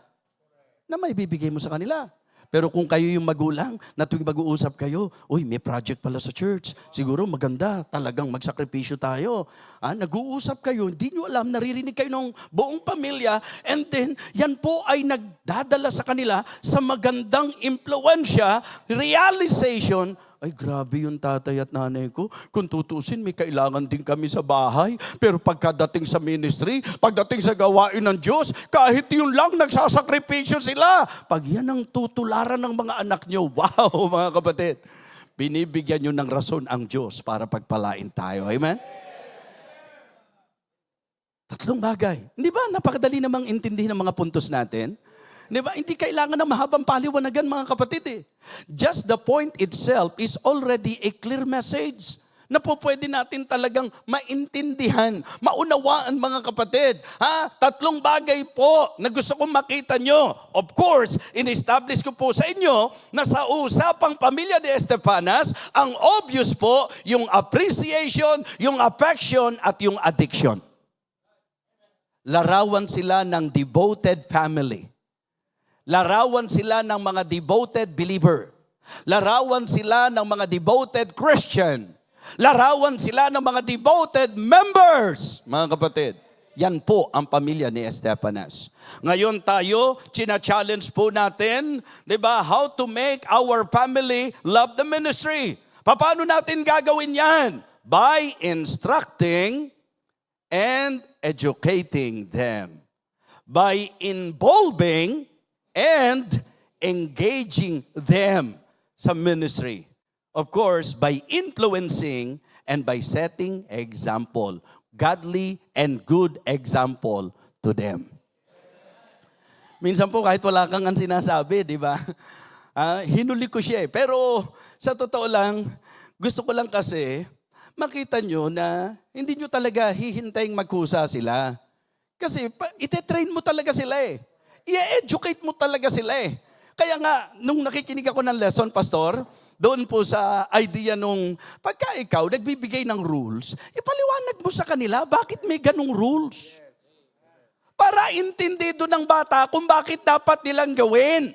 na may bibigay mo sa kanila. Pero kung kayo yung magulang, na tuwing mag-uusap kayo, uy, may project pala sa church. Siguro maganda, talagang magsakripisyo tayo. Nag-uusap kayo, hindi nyo alam, naririnig kayo ng buong pamilya, and then, yan po ay nagdadala sa kanila sa magandang impluensya, realization. Ay, grabe yung tatay at nanay ko. Kung tutusin, may kailangan din kami sa bahay. Pero pagkadating sa ministry, pagdating sa gawain ng Diyos, kahit yun lang, nagsasakripisyo sila. Pag yan ang tutularan ng mga anak nyo, wow, mga kapatid, binibigyan nyo ng rason ang Diyos para pagpalain tayo. Amen? Tatlong bagay. Hindi ba napakadali namang intindihin ang mga puntos natin? Diba? Hindi kailangan ng mahabang paliwanagan, mga kapatid. Just the point itself is already a clear message na po pwede natin talagang maintindihan, maunawaan, mga kapatid. Tatlong bagay po na gusto kong makita nyo. Of course, in-establish ko po sa inyo na sa usapang pamilya de Estefanas, ang obvious po, yung appreciation, yung affection, at yung addiction. Larawan sila ng devoted family. Larawan sila ng mga devoted believer. Larawan sila ng mga devoted Christian. Larawan sila ng mga devoted members. Mga kapatid, yan po ang pamilya ni Estefanas. Ngayon tayo, china-challenge po natin, di ba, how to make our family love the ministry. Paano natin gagawin yan? By instructing and educating them. By involving and engaging them sa ministry. Of course, by influencing and by setting example. Godly and good example to them. Minsan po kahit wala kang ang sinasabi, di ba? Hinuli ko siya Pero sa totoo lang, gusto ko lang kasi makita nyo na hindi nyo talaga hihintaying magkusa sila. Kasi ite-train mo talaga sila I-educate mo talaga sila Kaya nga, nung nakikinig ako ng lesson, Pastor, doon po sa idea nung, pagka ikaw nagbibigay ng rules, ipaliwanag mo sa kanila, bakit may ganong rules? Para intindido ng bata kung bakit dapat nilang gawin.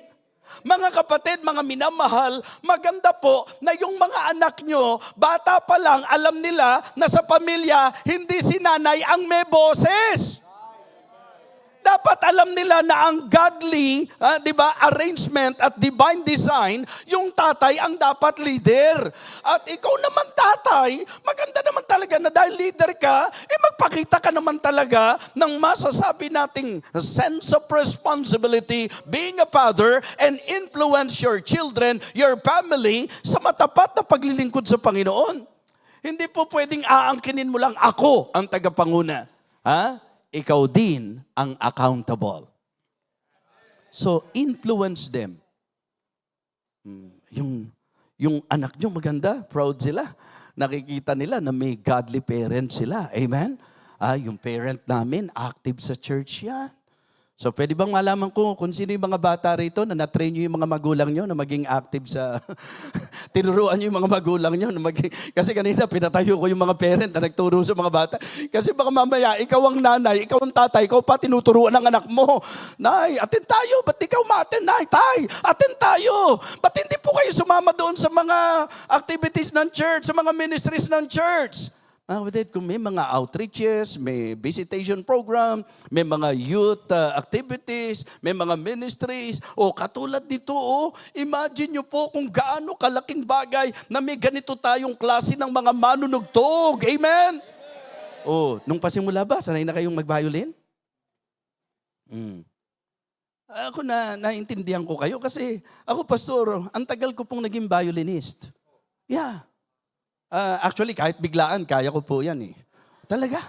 Mga kapatid, mga minamahal, maganda po na yung mga anak nyo, bata pa lang, alam nila na sa pamilya, hindi si nanay ang may boses. Dapat alam nila na ang godly, di ba, arrangement at divine design, yung tatay ang dapat leader. At ikaw naman tatay, maganda naman talaga na dahil leader ka, magpakita ka naman talaga ng masasabi nating sense of responsibility, being a father, and influence your children, your family, sa matapat na paglilingkod sa Panginoon. Hindi po pwedeng aangkinin mo lang ako ang tagapanguna. Ikaw din ang accountable. So, influence them. Yung anak nyo maganda, proud sila. Nakikita nila na may godly parents sila. Amen? Yung parent namin, active sa church yan. So, pwede bang malaman ko kung sino yung mga bata rito na na-train nyo yung mga magulang nyo na maging active sa... Tinuruan nyo yung mga magulang nyo na maging... Kasi kanina pinatayo ko yung mga parent na nagturo sa mga bata. Kasi baka mamaya, ikaw ang nanay, ikaw ang tatay, ikaw pa tinuturuan ng anak mo. Nay, atin tayo. Ba't ikaw ma-attend? Nay, tay, atin tayo. Ba't hindi po kayo sumama doon sa mga activities ng church, sa mga ministries ng church? Kung may mga outreaches, may visitation program, may mga youth activities, may mga ministries, katulad dito, imagine nyo po kung gaano kalaking bagay na may ganito tayong klase ng mga manunugtog. Amen? Nung pasimula ba, sanay na kayong mag-violin? Ako naintindihan ko kayo kasi ako, pastor, ang tagal ko pong naging violinist. Yeah. Actually, kahit biglaan, kaya ko po yan eh. Talaga?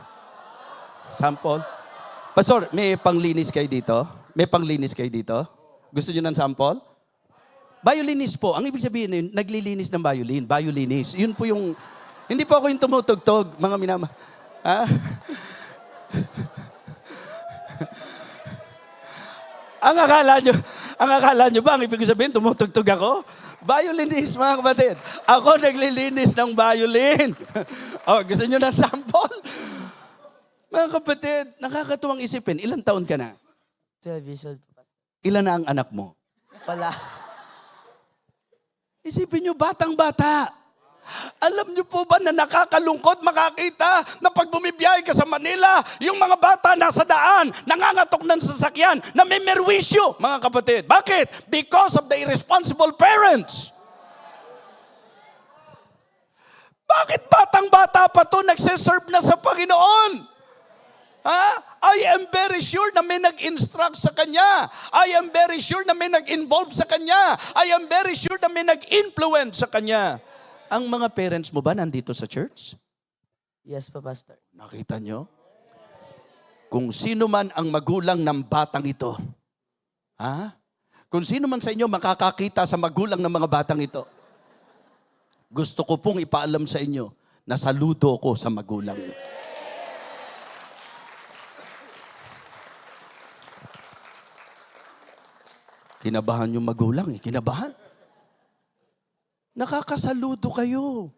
Sample? Pastor, may panglinis kayo dito? May panglinis kayo dito? Gusto nyo ng sample? Violinist po. Ang ibig sabihin yun, naglilinis ng violin. Violinis. Yun po yung... Hindi po ako yung tumutugtog, mga minama. Ang akala nyo ba, ang ibig sabihin, tumutugtog ako? Violinist, mga kapatid. Ako naglilinis ng violin. Gusto nyo ng sample? Mga kapatid, nakakatuwang isipin. Ilang taon ka na? 12 years old. Ilan na ang anak mo? Pala. Isipin nyo, batang-bata. Alam niyo po ba na nakakalungkot makakita na pag bumibiyahe ka sa Manila, yung mga bata nasa daan, nangangatok ng sasakyan, na may merwisyo, mga kapatid. Bakit? Because of the irresponsible parents. Bakit batang-bata pa to nagsiserve na sa Panginoon? I am very sure na may nag-instruct sa kanya. I am very sure na may nag-involve sa kanya. I am very sure na may nag-influence sa kanya. Ang mga parents mo ba nandito sa church? Yes po, Pastor. Nakita nyo? Kung sino man ang magulang ng batang ito, kung sino man sa inyo makakakita sa magulang ng mga batang ito, gusto ko pong ipaalam sa inyo na saludo ko sa magulang niyo. Kinabahan yung magulang kinabahan. Nakakasaludo kayo.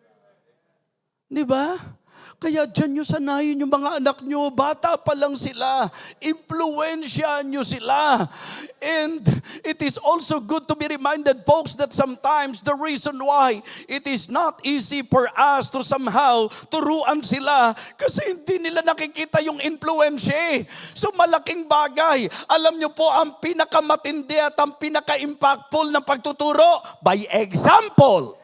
Di ba? Kaya dyan nyo sanayin yung mga anak nyo. Bata pa lang sila. Impluensyahan nyo sila. And it is also good to be reminded, folks, that sometimes the reason why it is not easy for us to somehow turuan sila kasi hindi nila nakikita yung influensya. So malaking bagay. Alam nyo po, ang pinakamatindi at ang pinaka-impactful ng pagtuturo, by example.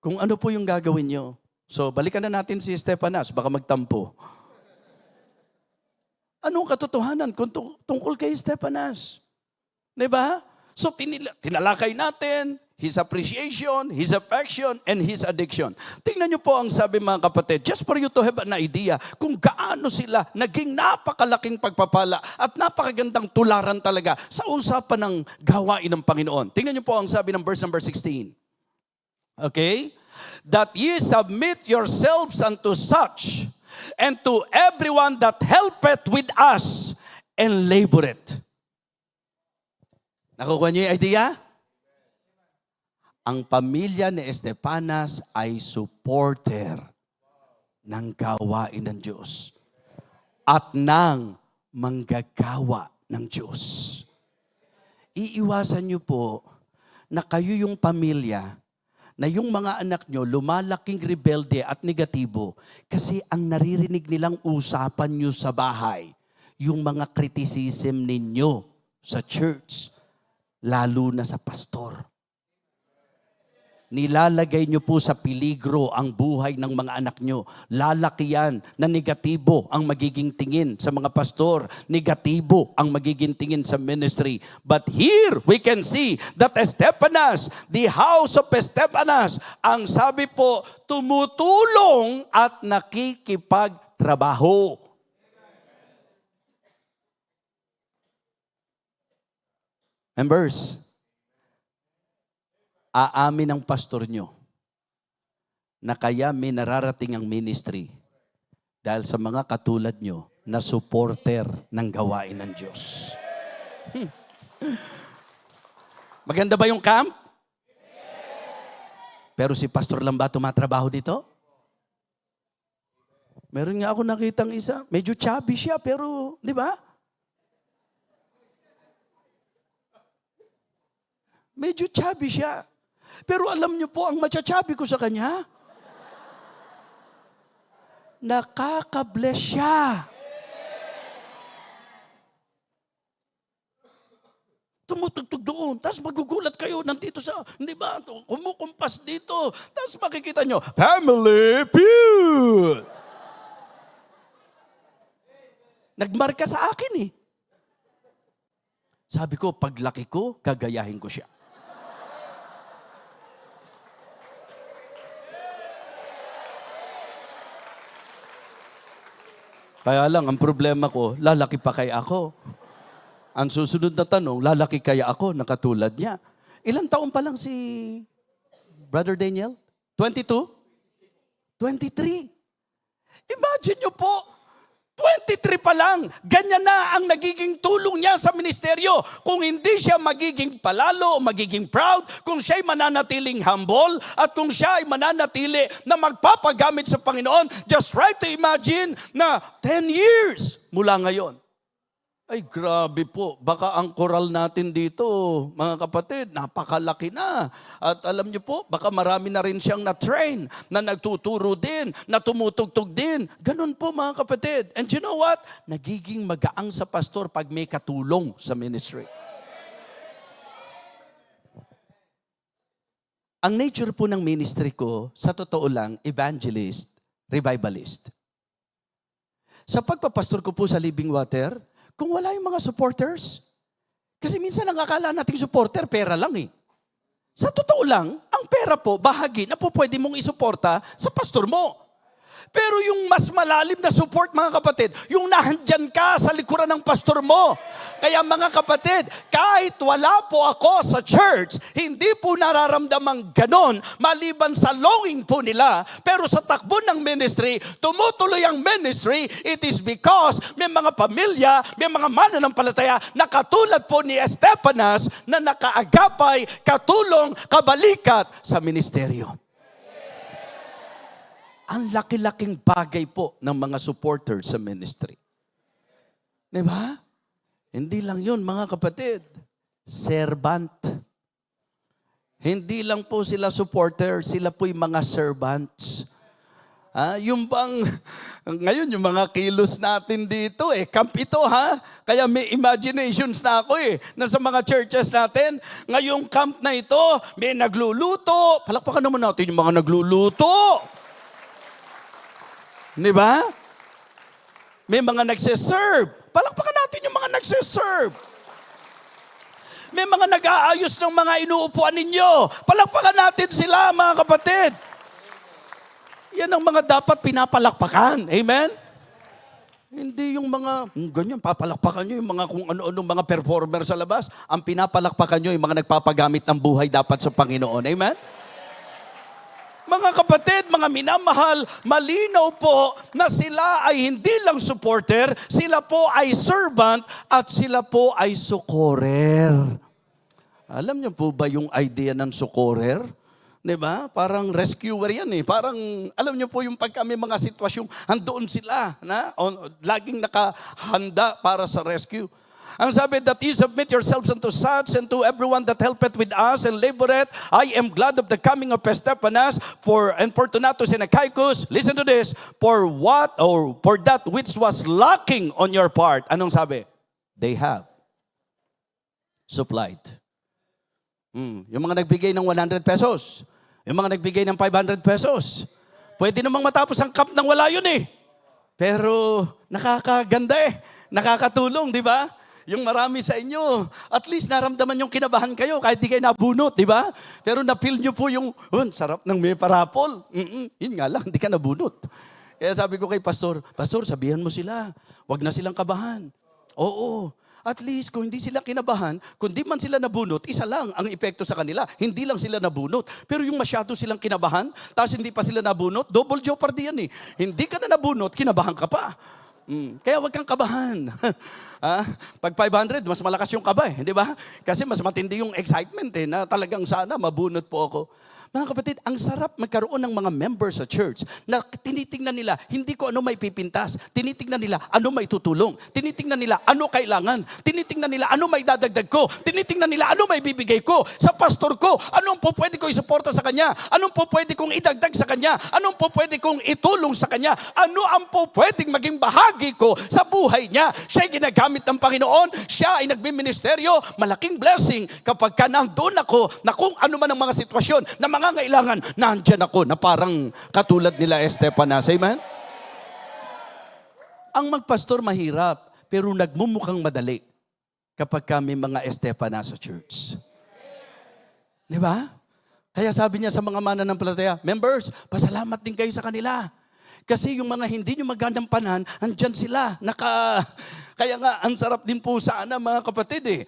Kung ano po yung gagawin nyo. So, balikan na natin si Stefanas, baka magtampo. Anong katotohanan tungkol kay Stefanas? Diba? So, tinalakay natin his appreciation, his affection, and his addiction. Tingnan nyo po ang sabi, mga kapatid, just for you to have an idea kung gaano sila naging napakalaking pagpapala at napakagandang tularan talaga sa usapan ng gawain ng Panginoon. Tingnan nyo po ang sabi ng verse number 16. Okay? That ye submit yourselves unto such, and to everyone that helpeth with us, and laboreth. Nakukuha niyo yung idea? Ang pamilya ni Estefanas ay supporter ng gawain ng Diyos. at ng manggagawa ng Diyos. Iiwasan niyo po na kayo yung pamilya na yung mga anak nyo lumalaking rebelde at negatibo kasi ang naririnig nilang usapan nyo sa bahay, yung mga criticism ninyo sa church, lalo na sa pastor. Nilalagay nyo po sa peligro ang buhay ng mga anak nyo. Lalaki yan na negatibo ang magiging tingin sa mga pastor. Negatibo ang magiging tingin sa ministry. But here we can see that Estepanas, the house of Estepanas, ang sabi po, tumutulong at nakikipagtrabaho. Members, aamin ang pastor nyo na kaya may nararating ang ministry dahil sa mga katulad nyo na supporter ng gawain ng Diyos. Maganda ba yung camp? Pero si pastor lang ba tumatrabaho dito? Meron nga ako nakitang isa, medyo chubby siya pero, di ba? Medyo chubby siya. Pero alam niyo po, ang matchachabi ko sa kanya, nakaka-bless siya. Tumutugtog doon, tapos magugulat kayo, nandito sa, hindi ba, kumukumpas dito, tapos makikita nyo, Family Feud! Nagmarka sa akin eh. Sabi ko, paglaki ko, gagayahin ko siya. Kaya lang, ang problema ko, lalaki pa kaya ako? Ang susunod na tanong, lalaki kaya ako na katulad niya? Ilang taon pa lang si Brother Daniel? 22? 23. Imagine nyo po, 23 pa lang, ganyan na ang nagiging tulong niya sa ministeryo. Kung hindi siya magiging palalo o magiging proud, kung siya'y mananatiling humble, at kung siya ay mananatili na magpapagamit sa Panginoon, just try to imagine na 10 years mula ngayon. Ay grabe po, baka ang koral natin dito, mga kapatid, napakalaki na. At alam niyo po, baka marami na rin siyang na-train, na nagtuturo din, na tumutugtog din. Ganun po mga kapatid. And you know what? Nagiging magaang sa pastor pag may katulong sa ministry. Ang nature po ng ministry ko, sa totoo lang, evangelist, revivalist. Sa pagpapastor ko po sa Living Water, kung wala yung mga supporters, kasi minsan ang akala nating supporter, pera lang eh. Sa totoo lang, ang pera po, bahagi na po pwede mong isuporta sa pastor mo. Pero yung mas malalim na support, mga kapatid, yung nahandyan ka sa likuran ng pastor mo. Kaya mga kapatid, kahit wala po ako sa church, hindi po nararamdamang ganon, maliban sa longing po nila. Pero sa takbo ng ministry, tumutuloy ang ministry, it is because may mga pamilya, may mga mananampalataya na katulad po ni Estepanas na nakaagapay, katulong, kabalikat sa ministeryo. Ang laki-laking bagay po ng mga supporters sa ministry. Diba? Hindi lang yun, mga kapatid. Servant. Hindi lang po sila supporter, sila po'y mga servants. Yung bang, ngayon yung mga kilos natin dito camp ito ha. Kaya may imaginations na ako na sa mga churches natin, ngayong camp na ito, may nagluluto. Palakpakan naman natin yung mga nagluluto. Di ba? May mga nagsiserve. Palakpakan natin yung mga nagsiserve. May mga nag-aayos ng mga inuupuan ninyo. Palakpakan natin sila, mga kapatid. Yan ang mga dapat pinapalakpakan. Amen? Hindi yung mga, ganyan, papalakpakan nyo yung mga kung ano-ano mga performer sa labas. Ang pinapalakpakan nyo yung mga nagpapagamit ng buhay dapat sa Panginoon. Amen? Mga kapatid, mga minamahal, malinaw po na sila ay hindi lang supporter, sila po ay servant at sila po ay sukorer. Alam niyo po ba yung idea ng sukorer? Diba? Parang rescuer yan eh. Parang, alam niyo po yung pagka may mga sitwasyong andoon sila, laging nakahanda para sa rescue. Ang sabi that you submit yourselves unto such and to everyone that helpeth with us and laboreth. I am glad of the coming of Estepanas and Fortunatus and Achaicus. Listen to this. For that which was lacking on your part. Anong sabi? They have supplied. Yung mga nagbigay ng 100 pesos. Yung mga nagbigay ng 500 pesos. Pwede namang matapos ang cup nang wala yun eh. Pero nakakaganda eh. Nakakatulong, di ba? Yung marami sa inyo, at least naramdaman yung kinabahan kayo kahit di kayo nabunot, di ba? Pero na-feel nyo po yung, sarap ng may parapol. Yun nga lang, di ka nabunot. Kaya sabi ko kay Pastor, sabihan mo sila, wag na silang kabahan. Oo. At least kung hindi sila kinabahan, kung di man sila nabunot, isa lang ang epekto sa kanila. Hindi lang sila nabunot. Pero yung masyado silang kinabahan, tapos hindi pa sila nabunot, double jeopardy yan eh. Hindi ka na nabunot, kinabahan ka pa. Kaya wag kang kabahan. Pag 500, mas malakas yung kaba eh, di ba? Kasi mas matindi yung excitement eh, na talagang sana mabunot po ako. Mga kapatid, ang sarap magkaroon ng mga members sa church na tinitingnan nila, hindi ko ano may pipintas. Tinitingnan nila, ano may tutulong. Tinitingnan nila, ano kailangan. Tinitingnan nila, ano may dadagdag ko. Tinitingnan nila, ano may bibigay ko sa pastor ko. Anong po pwede ko isuporta sa kanya? Anong po pwede kong idagdag sa kanya? Anong po pwede kong itulong sa kanya? Ano ang po pwedeng maging bahagi ko sa buhay niya? Siya ay ginagamit ng Panginoon. Siya ay nagbiministeryo. Malaking blessing kapag ka nandun ako na kung ano man ang mga sitwasyon na mga kailangan, nandyan ako na parang katulad nila Estepanas. Amen? Ang magpastor mahirap, pero nagmumukhang madali kapag kami mga Estepanas sa church. Di ba? Kaya sabi niya sa mga mananampalataya, members, pasalamat din kayo sa kanila. Kasi yung mga hindi nyo maganampanan, andyan sila, Kaya nga, ang sarap din po sana mga kapatid eh.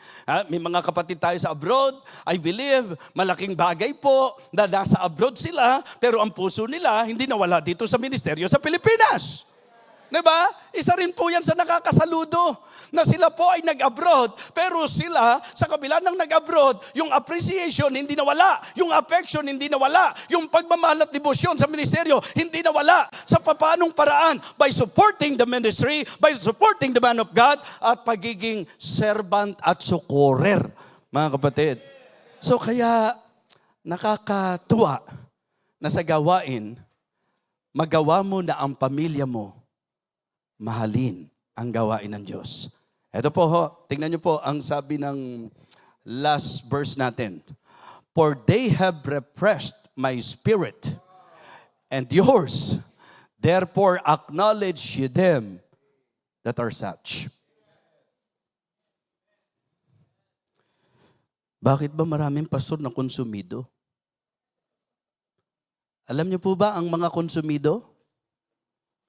May mga kapatid tayo sa abroad, I believe, malaking bagay po na nasa abroad sila, pero ang puso nila hindi nawala dito sa ministeryo sa Pilipinas. Diba? Isa rin po yan sa nakakasaludo na sila po ay nag-abroad, pero sila, sa kabila ng nag-abroad, yung appreciation hindi nawala, yung affection hindi nawala, yung pagmamahal at debosyon sa ministeryo hindi nawala. Sa paanong paraan? By supporting the ministry, by supporting the man of God, at pagiging servant at sukorer, mga kapatid. So kaya, nakakatuwa na sa gawain, magawa mo na ang pamilya mo mahalin ang gawain ng Diyos. Ito po tingnan niyo po ang sabi ng last verse natin. For they have refreshed my spirit and yours. Therefore acknowledge ye them that are such. Bakit ba maraming pastor na konsumido? Alam niyo po ba ang mga konsumido?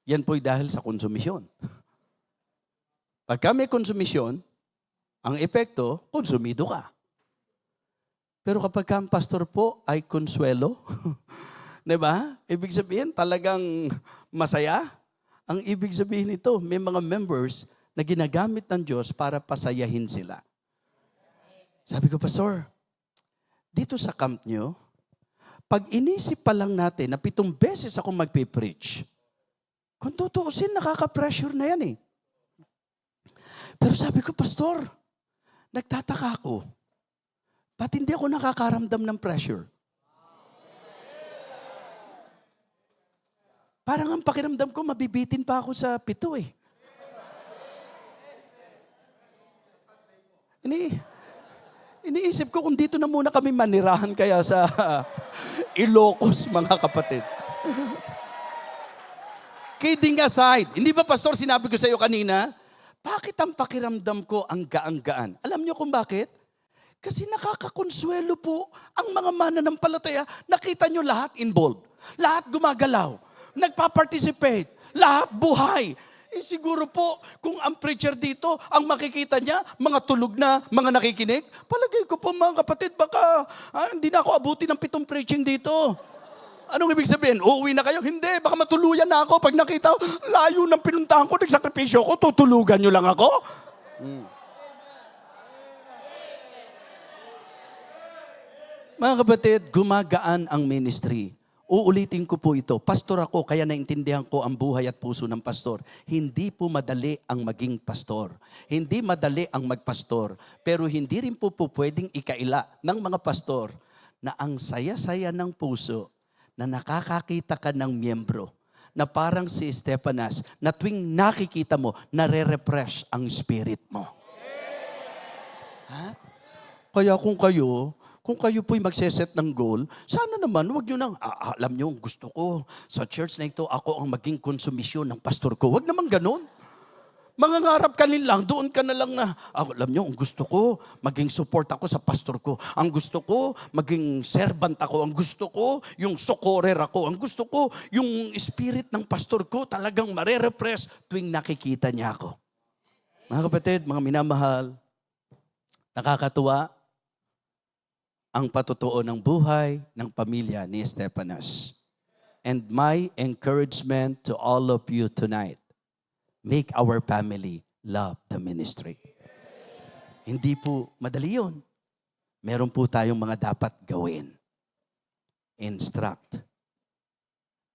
Yan po'y dahil sa konsumisyon. Pagka may konsumisyon, ang epekto, konsumido ka. Pero kapag ang pastor po ay konsuelo, diba? Ibig sabihin, talagang masaya. Ang ibig sabihin nito, may mga members na ginagamit ng Diyos para pasayahin sila. Sabi ko, Pastor, dito sa camp nyo, pag inisip pa lang natin na 7 beses ako magpipreach, kung tutuusin, nakaka-pressure na yan eh. Pero sabi ko, Pastor, nagtataka ako. Ba't hindi ako nakakaramdam ng pressure? Parang ang pakiramdam ko, mabibitin pa ako sa 7 eh. Iniisip ko kung dito na muna kami manirahan kaya sa Ilocos, mga kapatid. Kidding aside, hindi ba pastor sinabi ko sa iyo kanina, bakit ang pakiramdam ko ang gaan-gaan? Alam niyo kung bakit? Kasi nakakakonsuelo po ang mga mananampalataya. Nakita niyo lahat involved. Lahat gumagalaw. Nagpa-participate. Lahat buhay. Siguro po, kung ang preacher dito, ang makikita niya, mga tulog na, mga nakikinig, palagay ko po mga kapatid, baka hindi na ako abuti ng 7 preaching dito. Anong ibig sabihin? Uuwi na kayo? Hindi, baka matuluyan na ako. Pag nakita, layo ng pinuntahan ko, nagsakripisyo ko, tutulugan nyo lang ako? Mga kapatid, gumagaan ang ministry. Uulitin ko po ito. Pastor ako, kaya naintindihan ko ang buhay at puso ng pastor. Hindi po madali ang maging pastor. Hindi madali ang magpastor. Pero hindi rin po pwedeng ikaila ng mga pastor na ang saya-saya ng puso na nakakakita ka ng miyembro na parang si Stefanas na tuwing nakikita mo, nare-refresh ang spirit mo. Ha? Kaya kung kayo po'y magseset ng goal, sana naman, huwag nyo nang, alam nyo, gusto ko, sa church na ito, ako ang maging konsumisyon ng pastor ko. Huwag naman ganun. Mangangarap ka lang, doon ka na lang na, alam nyo, ang gusto ko, maging support ako sa pastor ko. Ang gusto ko, maging servant ako. Ang gusto ko, yung sukorer ako. Ang gusto ko, yung spirit ng pastor ko talagang mare-repress tuwing nakikita niya ako. Mga kapatid, mga minamahal, nakakatuwa ang patutuo ng buhay ng pamilya ni Stefanas. And my encouragement to all of you tonight, make our family love the ministry. Hindi po madali yun. Meron po tayong mga dapat gawin. Instruct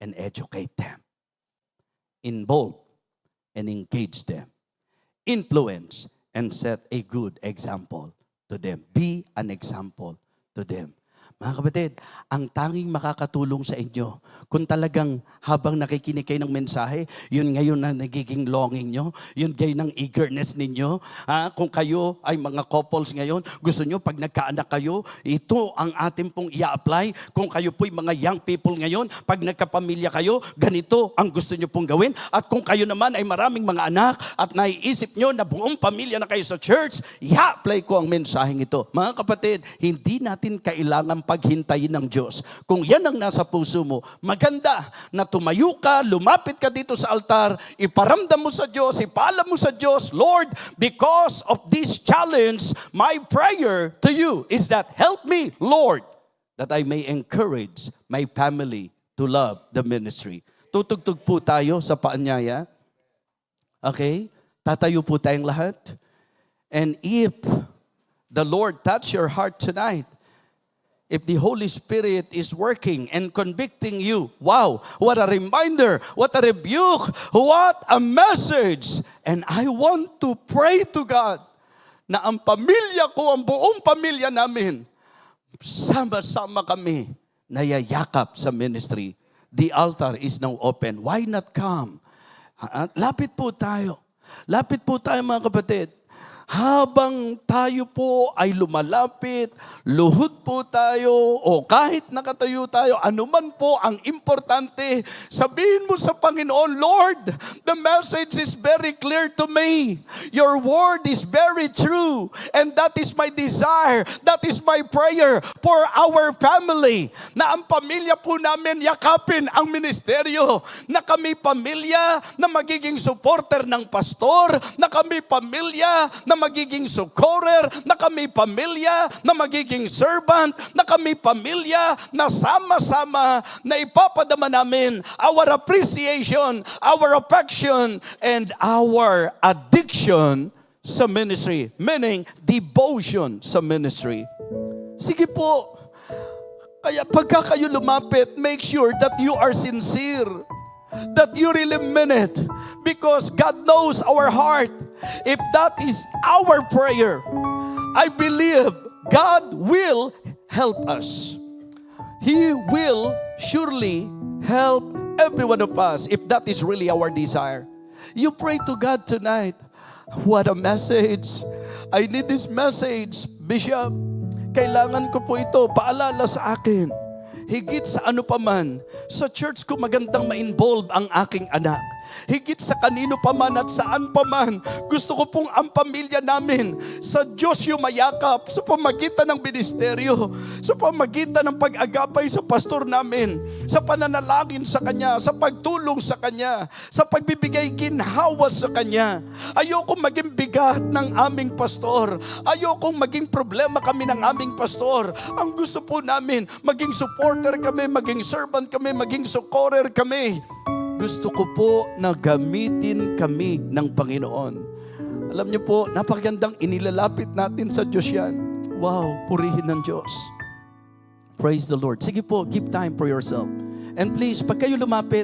and educate them. Involve and engage them. Influence and set a good example to them. Be an example to them. Mga kapatid, ang tanging makakatulong sa inyo, kung talagang habang nakikinig kayo ng mensahe, yun ngayon na nagiging longing nyo, yun ngayon ang eagerness ninyo. Kung kayo ay mga couples ngayon, gusto nyo pag nagkaanak kayo, ito ang atin pong i-apply. Kung kayo po'y mga young people ngayon, pag nagkapamilya kayo, ganito ang gusto nyo pong gawin. At kung kayo naman ay maraming mga anak at naiisip nyo na buong pamilya na kayo sa church, i-apply ko ang mensaheng ito. Mga kapatid, hindi natin kailangan paghintayin ng Diyos. Kung yan ang nasa puso mo, maganda na tumayo ka, lumapit ka dito sa altar, iparamdam mo sa Diyos, ipaalam mo sa Diyos, Lord, because of this challenge, my prayer to you is that help me, Lord, that I may encourage my family to love the ministry. Tutugtog po tayo sa paanyaya. Okay? Tatayo po tayong lahat. And if the Lord touch your heart tonight, if the Holy Spirit is working and convicting you, wow, what a reminder, what a rebuke, what a message. And I want to pray to God na ang pamilya ko, ang buong pamilya namin, sama-sama kami nayayakap sa ministry. The altar is now open. Why not come? Lapit po tayo. Lapit po tayo mga kapatid. Habang tayo po ay lumalapit, luhod po tayo, o kahit nakatayo tayo, anuman po ang importante, sabihin mo sa Panginoon, Lord, the message is very clear to me. Your word is very true. And that is my desire. That is my prayer for our family. Na ang pamilya po namin yakapin ang ministeryo. Na kami pamilya na magiging supporter ng pastor. Na kami pamilya na magiging sukorer, na kami pamilya, na magiging servant, na kami pamilya, na sama-sama, na ipapadama namin our appreciation, our affection, and our addiction sa ministry. Meaning, devotion sa ministry. Sige po, kaya pagka kayo lumapit, make sure that you are sincere. That you really mean it. Because God knows our heart. If that is our prayer, I believe God will help us. He will surely help every one of us if that is really our desire. You pray to God tonight. What a message. I need this message, Bishop. Kailangan ko po ito. Paalala sa akin. Higit sa ano paman, sa church ko magandang ma-involve ang aking anak. Higit sa kanino paman at saan paman, gusto ko pong ang pamilya namin sa Diyos yung mayakap sa pamagitan ng ministeryo, sa pamagitan ng pag-agapay sa pastor namin, sa pananalangin sa Kanya, sa pagtulong sa Kanya, sa pagbibigay ginhawa sa Kanya. Ayokong maging bigat ng aming pastor. Ayokong maging problema kami ng aming pastor. Ang gusto po namin, maging supporter kami, maging servant kami, maging sukorer kami. Gusto ko po na gamitin kami ng Panginoon. Alam niyo po, napakagandang inilalapit natin sa Diyos yan. Wow, purihin ng Diyos. Praise the Lord. Sige po, give time for yourself. And please, pag kayo lumapit,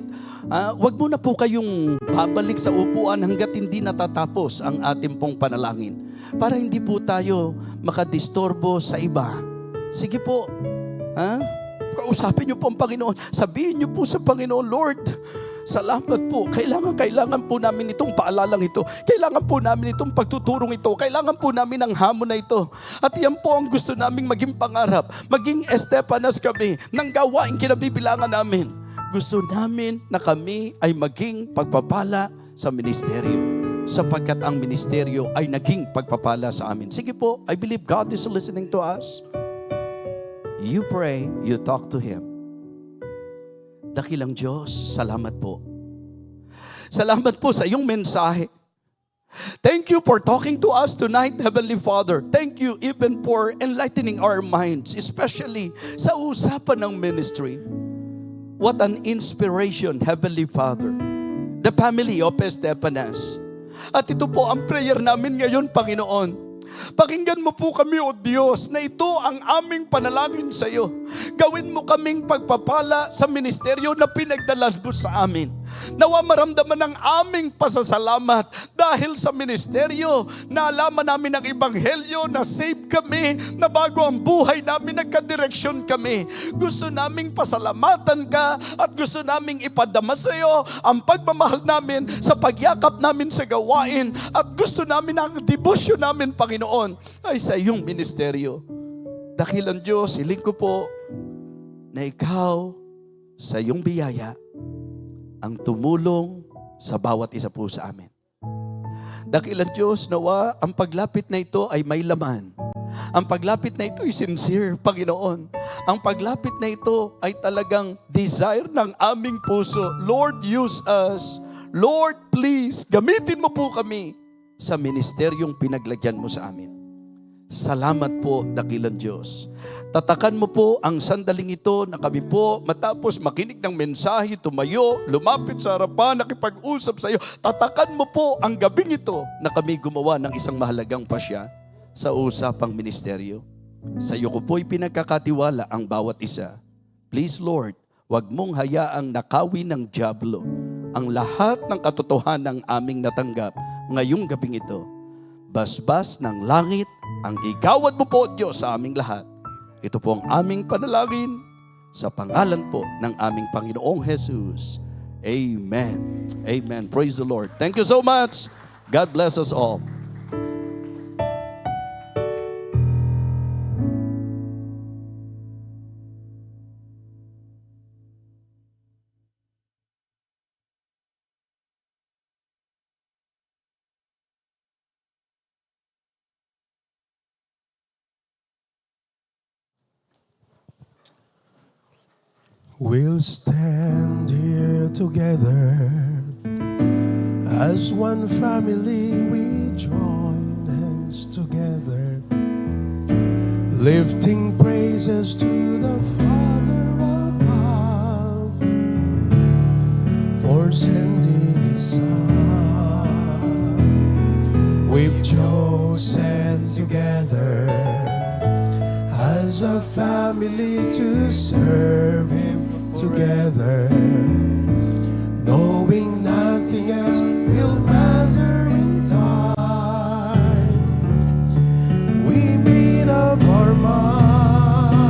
wag muna po kayong babalik sa upuan hanggat hindi natatapos ang ating pong panalangin. Para hindi po tayo makadistorbo sa iba. Sige po, kausapin niyo po ang Panginoon. Sabihin niyo po sa Panginoon, Lord, salamat po. Kailangan po namin itong paalalang ito. Kailangan po namin itong pagtuturong ito. Kailangan po namin ang hamon na ito. At yan po ang gusto naming maging pangarap. Maging Estepanas kami ng gawaing kinabibilangan namin. Gusto namin na kami ay maging pagpapala sa ministeryo. Sapagkat ang ministeryo ay naging pagpapala sa amin. Sige po, I believe God is listening to us. You pray, you talk to Him. Dakilang Diyos, salamat po. Salamat po sa iyong mensahe. Thank you for talking to us tonight, Heavenly Father. Thank you even for enlightening our minds, especially sa usapan ng ministry. What an inspiration, Heavenly Father. The family of Estepanas. At ito po ang prayer namin ngayon, Panginoon. Pakinggan mo po kami, O Diyos, na ito ang aming panalangin sa iyo. Gawin mo kaming pagpapala sa ministeryo na pinagdalan mo sa amin. Nawa maramdaman ang aming pasasalamat dahil sa ministeryo, naalaman namin ang ebanghelyo, na save kami, na bago ang buhay namin, nagkadireksyon kami. Gusto naming pasalamatan ka at gusto naming ipadama sa iyo ang pagmamahal namin sa pagyakap namin sa gawain at gusto namin ang debosyon namin, Panginoon, ay sa iyong ministeryo. Dakilang Diyos, hiling ko po na ikaw sa iyong biyaya ang tumulong sa bawat isa po sa amin. Dakilang Diyos, nawa ang paglapit na ito ay may laman. Ang paglapit na ito ay sincere, Panginoon. Ang paglapit na ito ay talagang desire ng aming puso. Lord, use us. Lord, please, gamitin mo po kami sa ministeryong pinaglagyan mo sa amin. Salamat po, dakilang Diyos. Tatakan mo po ang sandaling ito na kami po matapos makinig ng mensahe, tumayo, lumapit sa harapan, nakipag-usap sa iyo. Tatakan mo po ang gabing ito na kami gumawa ng isang mahalagang pasya sa usapang ministeryo. Sa iyo ko po'y pinagkakatiwala ang bawat isa. Please, Lord, wag mong hayaang nakawin ng dyablo ang lahat ng katotohanan ng aming natanggap ngayong gabing ito. Basbas ng langit ang igawad mo po, Diyos, sa aming lahat. Ito po ang aming panalangin sa pangalan po ng aming Panginoong Jesus. Amen. Amen. Praise the Lord. Thank you so much. God bless us all. We'll stand here together as one family. We join hands together, lifting praises to the Father above for sending His Son. We've chosen together as a family to serve Him together, knowing nothing else will matter in time. We made up our minds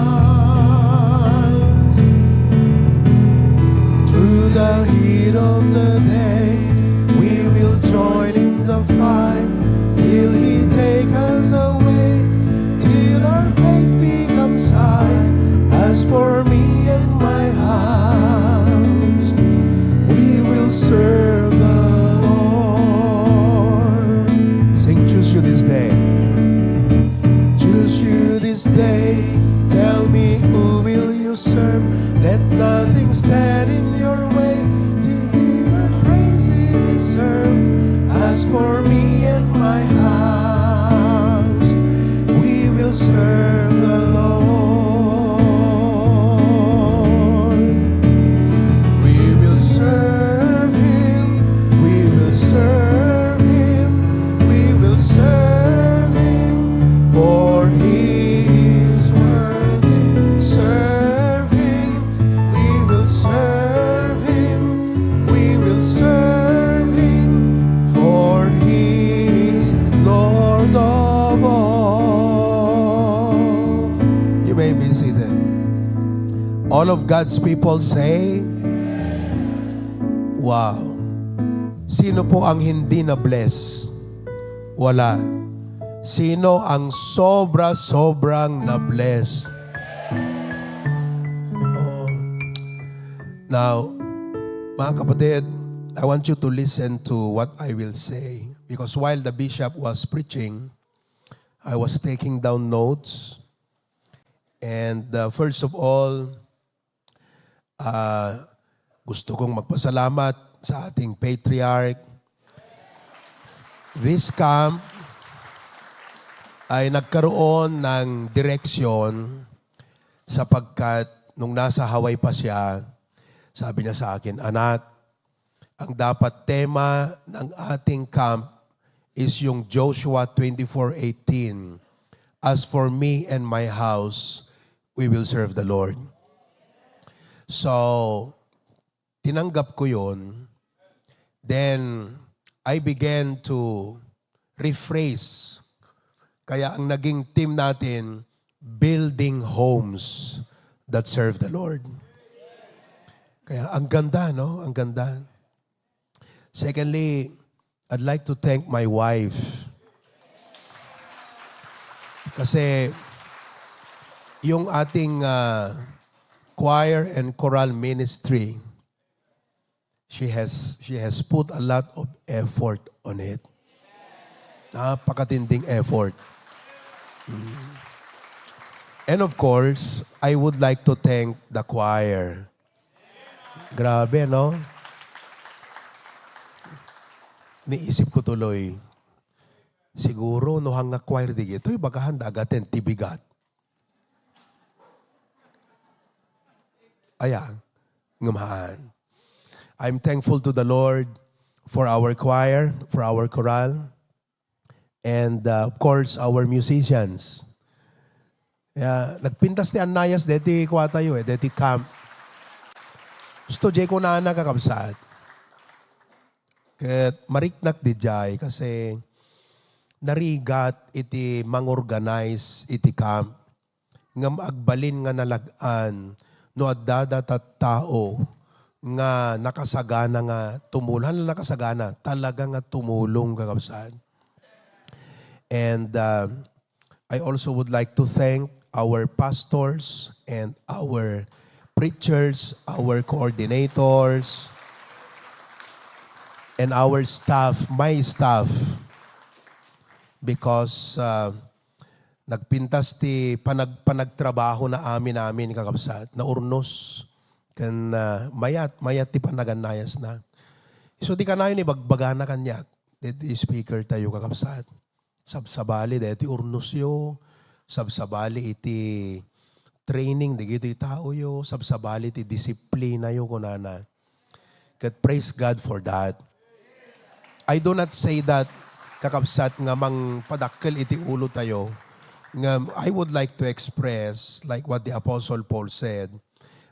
through the heat of the day. We will join in the fight till He takes us away, till our faith becomes sight. As for me and my house, we will serve the Lord. Sing, choose you this day. Choose you this day. Tell me, who will you serve? Let nothing stand in your way. To give the praise you deserve. As for me and my house, we will serve the Lord. Serve Him, for He is worthy. Serve serve Him, for He is Lord of all. You may be seated. All of God's people say, wow. Sino po ang hindi na bless? Wala. Sino ang sobra-sobrang na bless? Oh. Now, mga kapatid, I want you to listen to what I will say. Because while the bishop was preaching, I was taking down notes. And first of all, gusto kong magpasalamat sa ating patriarch. This camp ay nagkaroon ng direksyon sapagkat nung nasa Hawaii pa siya, sabi niya sa akin, anak, ang dapat tema ng ating camp is yung Joshua 24:18. As for me and my house, we will serve the Lord. So, tinanggap ko yun. Then, I began to rephrase. Kaya ang naging team natin, building homes that serve the Lord. Kaya ang ganda, no? Ang ganda. Secondly, I'd like to thank my wife. Kasi yung ating choir and choral ministry, she has put a lot of effort on it. Napakatinding effort. And of course, I would like to thank the choir. Grabe, no? Niisip ko tuloy, siguro no hanga choir di ito, bagahan dagaten tibigat. Ayan, ngamahan. I'm thankful to the Lord for our choir, for our choral, and of course, our musicians. Nagpintas ni Anayas, deti kuha tayo deti camp. Gusto jay ko na kakabsat. Ket mariknak di jay kasi narigat iti mangorganize iti camp. Ngam agbalin nga nalagaan no addada tao nga nakasagana nga tumulong. Nakasagana, talaga nga tumulong kakabsat. And I also would like to thank our pastors and our preachers, our coordinators, and our staff, my staff, because nagpintas ti panagtrabaho na amin kakabsat, na urnos, kan mayat ti panaganayas na. So di kanayon ni bagbagana kanyak, di speaker tayo kakabsat. Sabsabali deti urnos yo, sabsabali iti training digiti tao yo, sabsabali iti disiplina yo kunana. Ket praise God for that. I do not say that kakabsat nga mang padakkel iti ulo tayo. Nga I would like to express like what the Apostle Paul said,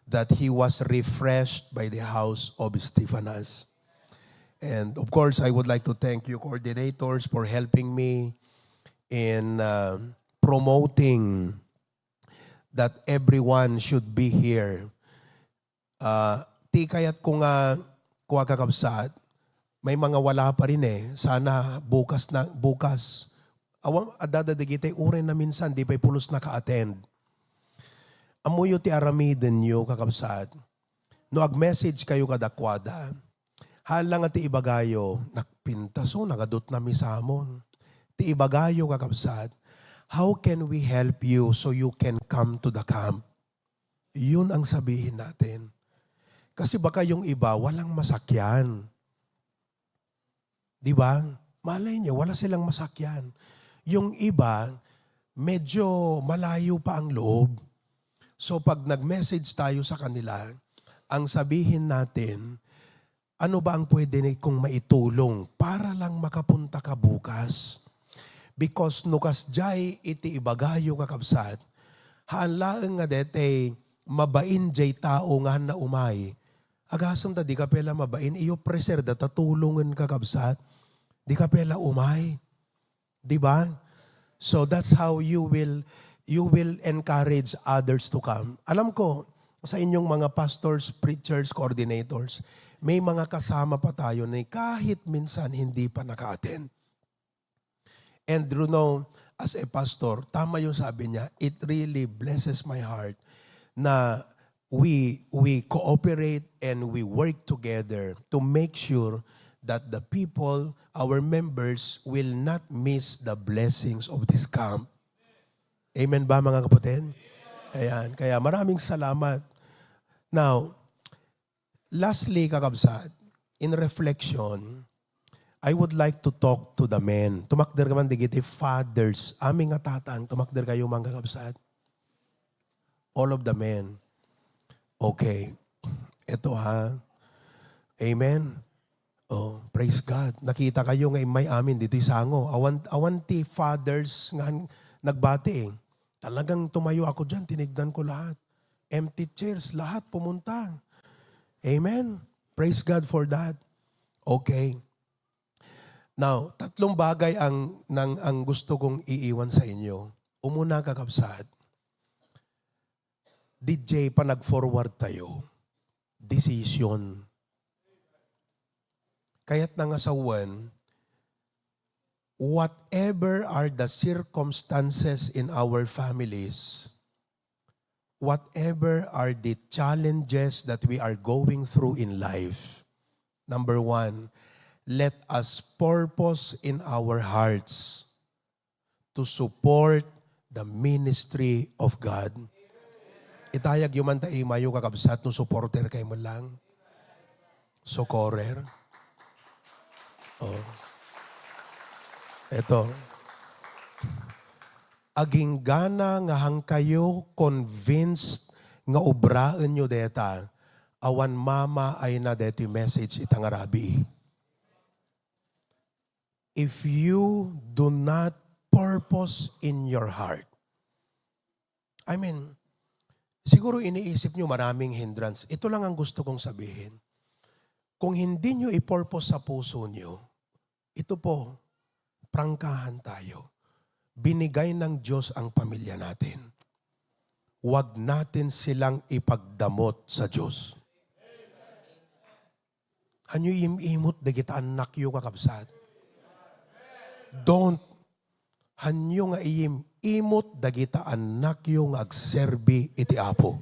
that he was refreshed by the house of Stephanas. And of course, I would like to thank you coordinators for helping me in promoting that everyone should be here. Ti kayat ko nga kuha kakabsat, may mga wala pa rin Sana bukas. Awang adadadigitay uren na minsan, di pa'y pulos naka-attend. Amuyo ti aramiden nyo kakabsat. No ag-message kayo kadakwada. Halang at ti ibagayo, nakpintaso, nagadot na misamon. Ti ibagayo kakabsat. How can we help you so you can come to the camp? Yun ang sabihin natin. Kasi baka yung iba, walang masakyan. Di ba? Malay niyo, wala silang masakyan. Yung iba, medyo malayo pa ang loob. So pag nag-message tayo sa kanila, ang sabihin natin, ano ba ang pwede kong maitulong para lang makapunta ka bukas? Because nukas jay iti ibagayo kakabsat, haanlaeng nga dete mabain jay tao nga na umay, Agasam ta, di ka pela mabain, iyo preser, tatulungan ka kabsat. Di ka pela umay. Di ba? So that's how you will encourage others to come. Alam ko, sa inyong mga pastors, preachers, coordinators, may mga kasama pa tayo na kahit minsan hindi pa naka-attend. And Bruno, as a pastor, tama yung sabi niya, it really blesses my heart na we cooperate and we work together to make sure that the people, our members, will not miss the blessings of this camp. Amen ba mga kapatid? Ayan. Kaya maraming salamat. Now, lastly, kakabsat, in reflection, I would like to talk to the men. Tumakder ka man digiti, fathers, aming nga tatang, tumakder kayo mga kakabsat. All of the men. Okay. Ito ha. Amen. Oh, praise God. Nakita kayo nga may amin dito sango. Awanti fathers nga nagbati eh. Talagang tumayo ako dyan, tinignan ko lahat. Empty chairs, lahat pumunta. Amen. Praise God for that. Okay. Now, tatlong bagay ang gusto kong iiwan sa inyo. Umuna kakabsat. DJ, pa nag-forward tayo. Decision. Kaya't nangasawan, whatever are the circumstances in our families, whatever are the challenges that we are going through in life, number one, let us purpose in our hearts to support the ministry of God. Itayag yung man tayo mayo kakabsat no supporter kayo mo lang. Socorrer. Oh. Ito. Aging gana nga hang kayo convinced nga obraan nyo deta, awan mama ay na deti message itang Arabi. If you do not purpose in your heart, I mean, siguro iniisip nyo maraming hindrance. Ito lang ang gusto kong sabihin. Kung hindi nyo i-purpose sa puso nyo, ito po, prangkahan tayo. Binigay ng Diyos ang pamilya natin. Huwag natin silang ipagdamot sa Diyos. Hanyo imimot dagita anak yu kakabsat. Don't. Hanyo nga imot dagita anak yu nga agserbi iti apo.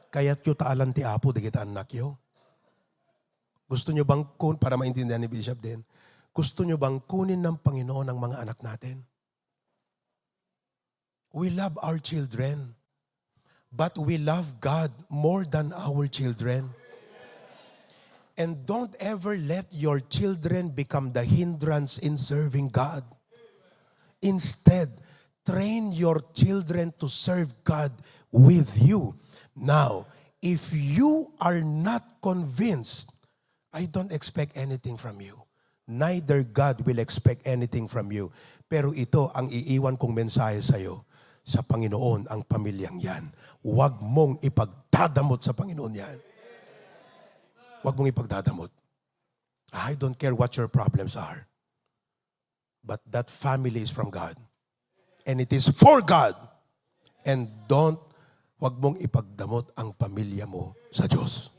Kaya't yu taalan ti apo dagita anak yu. Gusto nyo bang para maintindihan ni Bishop din, gusto nyo bang kunin ng Panginoon ang mga anak natin? We love our children, but we love God more than our children. And don't ever let your children become the hindrance in serving God. Instead, train your children to serve God with you. Now, if you are not convinced, I don't expect anything from you. Neither God will expect anything from you. Pero ito ang iiwan kong mensahe sa iyo. Sa Panginoon ang pamilyang yan. Huwag mong ipagdadamot sa Panginoon yan. Huwag mong ipagdadamot. I don't care what your problems are. But that family is from God. And it is for God. And huwag mong ipagdamot ang pamilya mo sa Diyos.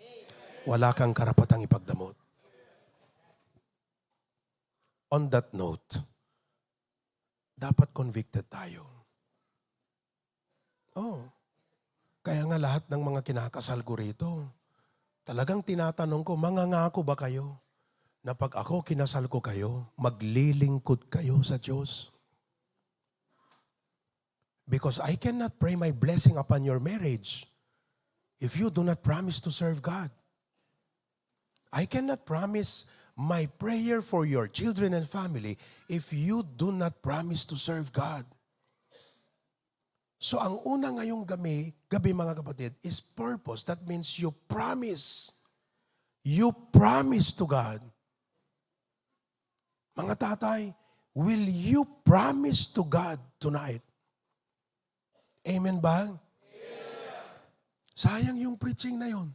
Wala kang karapatang ipagdamot. On that note, dapat convicted tayo. Oh, kaya nga lahat ng mga kinakasal ko rito, talagang tinatanong ko, mangangako ba kayo na pag ako kinasal ko kayo, maglilingkod kayo sa Diyos? Because I cannot pray my blessing upon your marriage if you do not promise to serve God. I cannot promise my prayer for your children and family if you do not promise to serve God. So ang una ngayong gabi mga kapatid, is purpose. That means you promise. You promise to God. Mga tatay, will you promise to God tonight? Amen ba? Yeah. Sayang yung preaching na yon.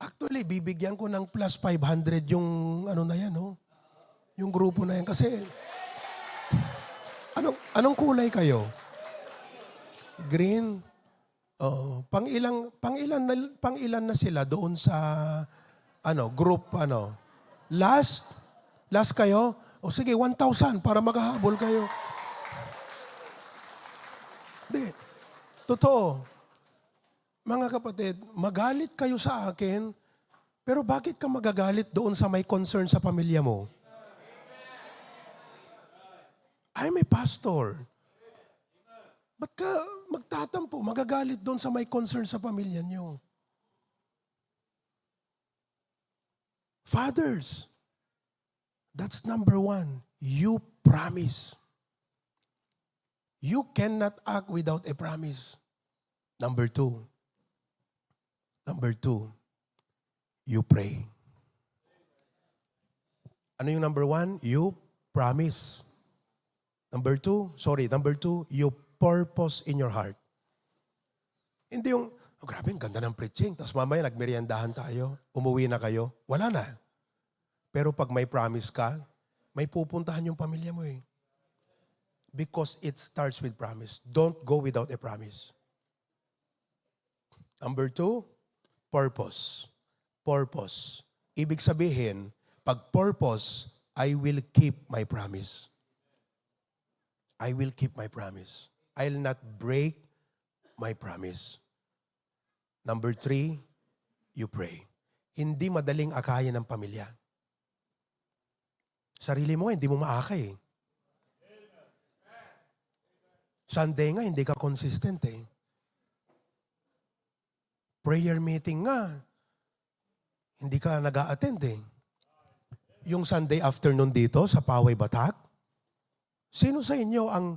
Actually, bibigyan ko ng plus 500 yung ano na yan, no? Yung grupo na yan. Kasi, anong kulay kayo? Green? Oo. Pang ilan na sila doon sa group Last kayo? O sige, 1,000 para maghahabol kayo. Hindi. Totoo. Mga kapatid, magalit kayo sa akin, pero bakit ka magagalit doon sa may concern sa pamilya mo? I'm a pastor. Ba't ka magtatampo, magagalit doon sa may concern sa pamilya niyo? Fathers, that's number 1. You promise. You cannot act without a promise. Number 2, you pray. Ano yung number 1? You promise. Number 2, you purpose in your heart. Hindi yung, grabe, ang ganda ng preaching. Tapos mamaya nagmeriendahan tayo, umuwi na kayo. Wala na. Pero pag may promise ka, may pupuntahan yung pamilya mo eh. Because it starts with promise. Don't go without a promise. Number 2, purpose. Purpose. Ibig sabihin, pag purpose, I will keep my promise. I will keep my promise. I'll not break my promise. Number 3, you pray. Hindi madaling akayin ng pamilya. Sarili mo, hindi mo maakay eh. Sunday nga, hindi ka consistent eh. Prayer meeting nga, hindi ka nag-a-attend eh. Yung Sunday afternoon dito sa Poway Batak, sino sa inyo ang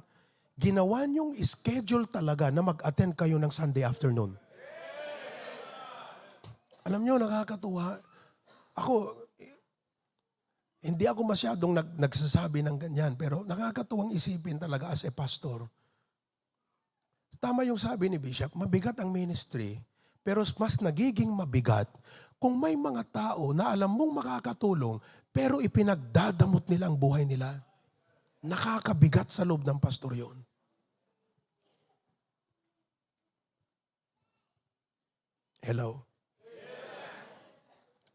ginawa niyong schedule talaga na mag-attend kayo ng Sunday afternoon? Alam niyo, nakakatuwa. Hindi ako masyadong nagsasabi ng ganyan, pero nakakatuwang isipin talaga as a pastor. Tama yung sabi ni Bishop, mabigat ang ministry, pero mas nagiging mabigat kung may mga tao na alam mong makakatulong, pero ipinagdadamot nila ang buhay nila. Nakakabigat sa loob ng pastor yun. Hello?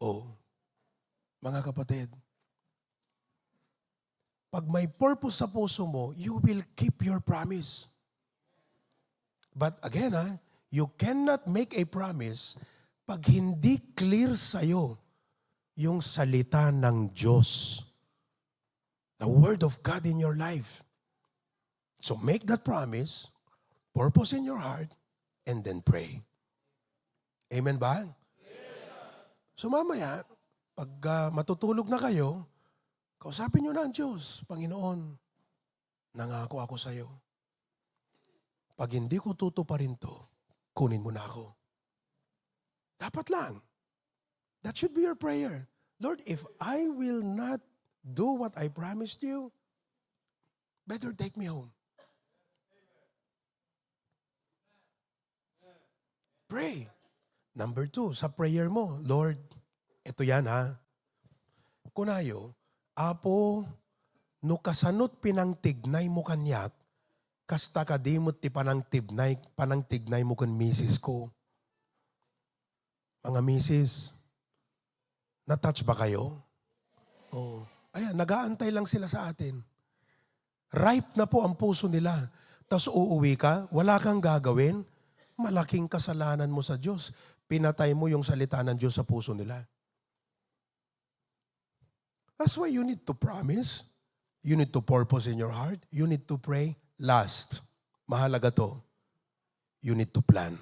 Oh, mga kapatid, pag may purpose sa puso mo, you will keep your promise. But again, you cannot make a promise pag hindi clear sa'yo yung salita ng Diyos. The Word of God in your life. So make that promise, purpose in your heart, and then pray. Amen ba? So mamaya, pag matutulog na kayo, kausapin nyo na ang Diyos. Panginoon, nangako ako sa'yo. Pag hindi ko tutuparin to, kunin mo na ako. Dapat lang. That should be your prayer. Lord, if I will not do what I promised you, better take me home. Pray. Number 2, sa prayer mo, Lord, ito yan ha. Kunayo, Apo, no kasanot pinangtignay mo kanyak, kasta kadimot ti panangtignay mo kan misis ko. Mga misis, na-touch ba kayo? Oh. Ayan, nag-aantay lang sila sa atin. Ripe na po ang puso nila. Tapos uuwi ka, wala kang gagawin, malaking kasalanan mo sa Diyos. Pinatay mo yung salita ng Diyos sa puso nila. That's why you need to promise. You need to purpose in your heart. You need to pray. Last, mahalaga to, you need to plan.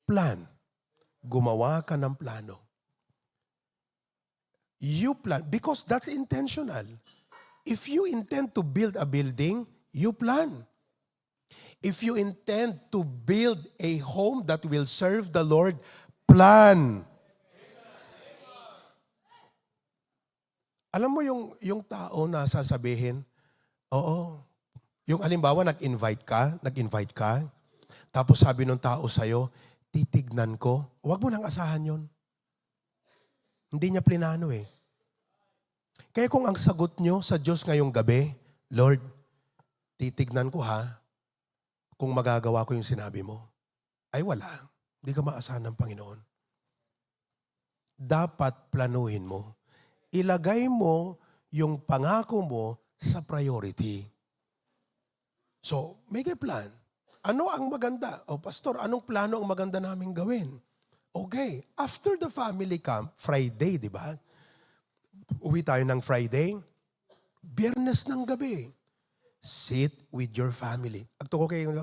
Plan. Gumawa ka ng plano. You plan, because that's intentional. If you intend to build a building, you plan. If you intend to build a home that will serve the Lord, plan. Alam mo yung tao na sasabihin, oo, yung halimbawa nag-invite ka, tapos sabi ng tao sa'yo, titignan ko. Huwag mo nang asahan yon. Hindi niya plinano eh. Kaya kung ang sagot nyo sa Diyos ngayong gabi, Lord, titignan ko ha, kung magagawa ko yung sinabi mo. Ay wala. Hindi ka maasahan ng Panginoon. Dapat planuhin mo. Ilagay mo yung pangako mo sa priority. So, make a plan. Ano ang maganda? O pastor, anong plano ang maganda namin gawin? Okay, after the family camp, Friday, di ba? Uwi tayo ng Friday. Biyernes ng gabi. Sit with your family. Agto ko kayo,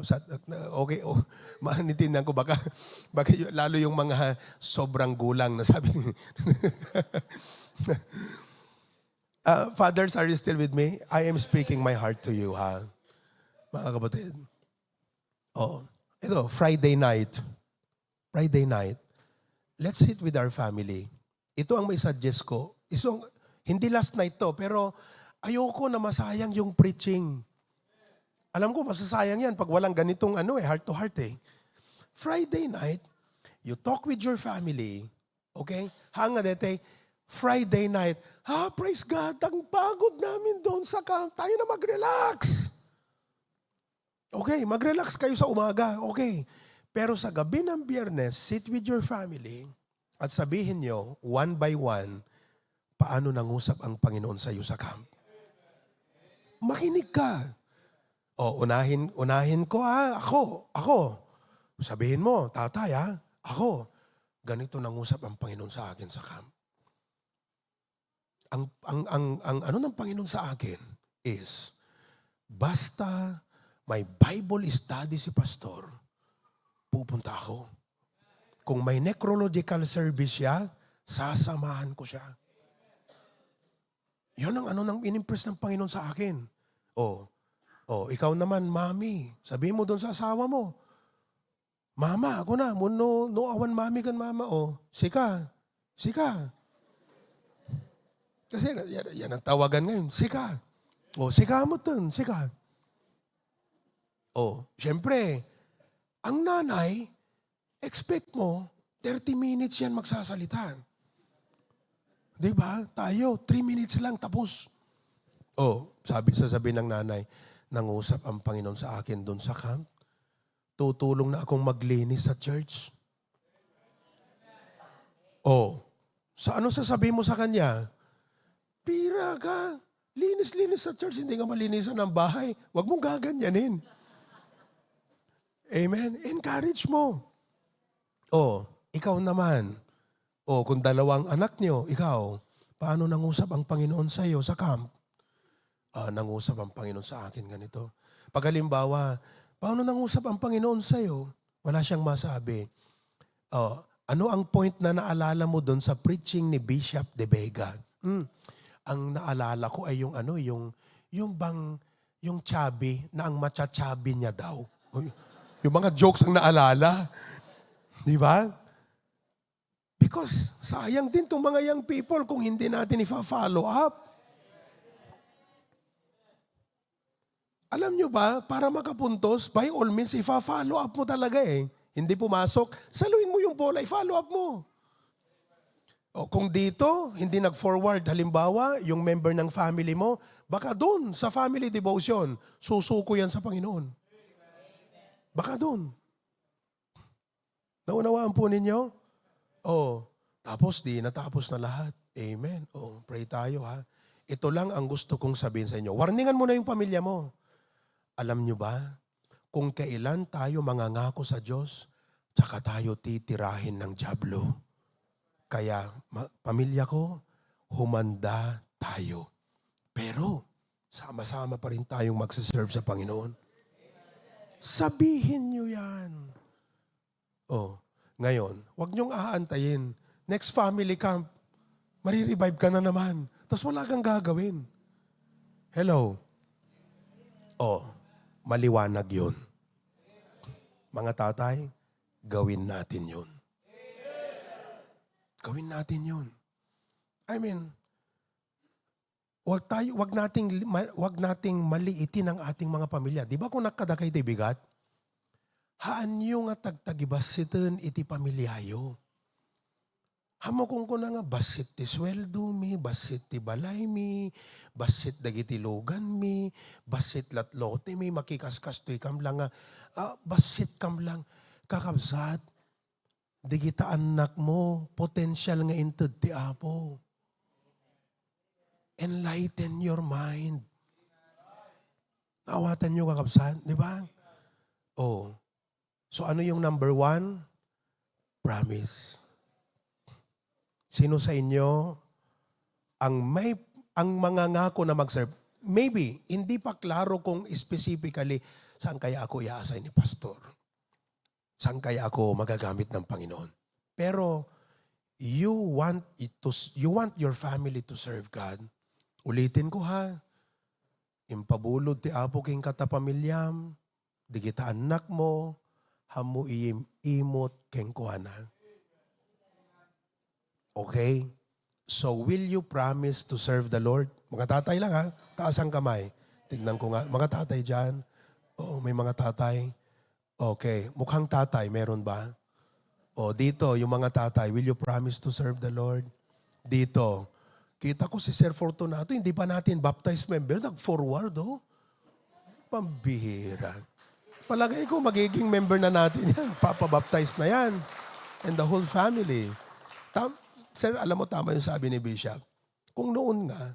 okay, maanitindihan ko baka lalo yung mga sobrang gulang na sabi. Fathers, are you still with me? I am speaking my heart to you, ha? Mga kapatid. Ito, Friday night. Let's sit with our family. Ito ang may suggest ko. Hindi last night to, pero ayoko na masayang yung preaching. Alam ko, masasayang yan pag walang ganitong heart to heart eh. Friday night, you talk with your family, okay? Hanga dete, Friday night, praise God, ang pagod namin doon sa camp, tayo na mag-relax. Okay, mag-relax kayo sa umaga, okay. Pero sa gabi ng Biyernes, sit with your family at sabihin nyo, one by one, paano nangusap ang Panginoon sa iyo sa camp. Makinig ka. Unahin ko ako. Sabihin mo, tatay ako. Ganito nangusap ang Panginoon sa akin sa camp. Ang ano ng Panginoon sa akin is, basta may Bible study si pastor, pupunta ako. Kung may necrological service siya, sasamahan ko siya. Yun ang nang inimpress ng Panginoon sa akin. Ikaw naman, mami, sabihin mo doon sa asawa mo, mama, ako na, no awan mami kan mama, sika. Kasi yan ang tawagan ngayon, sika. Sika mo dun, sika. Siyempre, ang nanay, expect mo, 30 minutes yan magsasalita. Diba? Tayo, 3 minutes lang, tapos. Sasabihin ng nanay, nangusap ang Panginoon sa akin doon sa camp. Tutulong na akong maglinis sa church. Sa ano sasabihin mo sa kanya? Pira ka, linis-linis sa church, hindi ka malinisan ng bahay. Huwag mong gaganyanin. Amen? Encourage mo. Ikaw naman. Kung dalawang anak niyo, ikaw, paano nangusap ang Panginoon sa iyo sa camp? Nangusap ang Panginoon sa akin ganito. Pag halimbawa, paano nangusap ang Panginoon sa iyo? Wala siyang masabi. Ano ang point na naalala mo doon sa preaching ni Bishop De Vega? Ang naalala ko ay yung chubby na ang matcha-chubby niya daw. Yung mga jokes ang naalala. Di ba? Because sayang din itong mga young people kung hindi natin ifa-follow up. Alam nyo ba, para makapuntos, by all means, ifa-follow up mo talaga eh. Hindi pumasok, saluin mo yung bola, i-follow up mo. Kung dito, hindi nag-forward, halimbawa, yung member ng family mo, baka doon, sa family devotion, susuko yan sa Panginoon. Baka doon. Naunawaan po ninyo? Tapos natapos na lahat. Amen. Pray tayo ha. Ito lang ang gusto kong sabihin sa inyo. Warningan mo na yung pamilya mo. Alam nyo ba, kung kailan tayo mangangako sa Diyos, tsaka tayo titirahin ng dyablo. Kaya, pamilya ko, humanda tayo. Pero, sama-sama pa rin tayong magsiserve sa Panginoon. Sabihin nyo yan. Ngayon, huwag nyong aantayin. Next family camp, marirevive ka na naman. Tapos wala kang gagawin. Hello? Maliwanag yun. Mga tatay, gawin natin yun. Gawin natin yun. I mean, wag nating maliitin ang ating mga pamilya. Di ba kung nakadakay tayo bigat? haanyo nga tagtagibasitan iti pamilyayo. Hamo kung na nga basit ti sweldo mi, basit ti balay mi, basit dagiti logan mi, basit latlote mi, makikaskas to'y kam lang nga, basit kam lang, kakabsat, digita anak mo, potential nga inted ti Apo. Enlighten your mind. Nawatan nyo kakabsat, di ba? Oh. So ano yung number 1? Promise. Sino sa inyo ang mangangako na mag-serve? Maybe, hindi pa klaro kung specifically saan kaya ako i-assign ni pastor. Saan kaya ako magagamit ng Panginoon. Pero you want your family to serve God. Ulitin ko ha. Impabulod ti Apo king katapamilyam, di kita anak mo, hamu imot keng kuana. Okay? So, will you promise to serve the Lord? Mga tatay lang ha. Taas ang kamay. Tignan ko nga. Mga tatay dyan. Oo, may mga tatay. Okay. Mukhang tatay, meron ba? O, dito, yung mga tatay, will you promise to serve the Lord? Dito. Kita ko si Sir Fortunato, hindi pa natin baptized member. Nag-forward, oh. Pambihira. Palagay ko, magiging member na natin yan. Papabaptize na yan. And the whole family. Sir, alam mo tama yung sabi ni Bishop. Kung noon nga,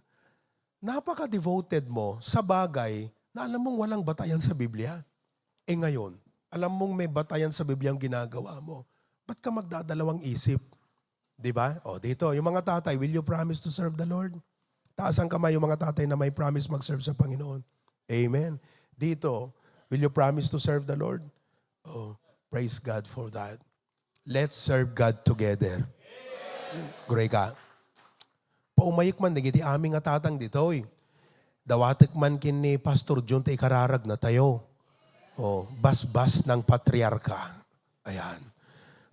napaka-devoted mo sa bagay na alam mong walang batayan sa Biblia. Eh ngayon, alam mong may batayan sa Biblia ang ginagawa mo. Ba't ka magdadalawang isip? Diba? O dito, yung mga tatay, will you promise to serve the Lord? Taas ang kamay yung mga tatay na may promise mag-serve sa Panginoon. Amen. Dito, will you promise to serve the Lord? Oh, praise God for that. Let's serve God together. Guray ka. Paumayik man, nagiti aming atatang dito. Dawatik man kini Pastor John tay kararag na tayo. O, bas-bas ng patriarka. Ayan.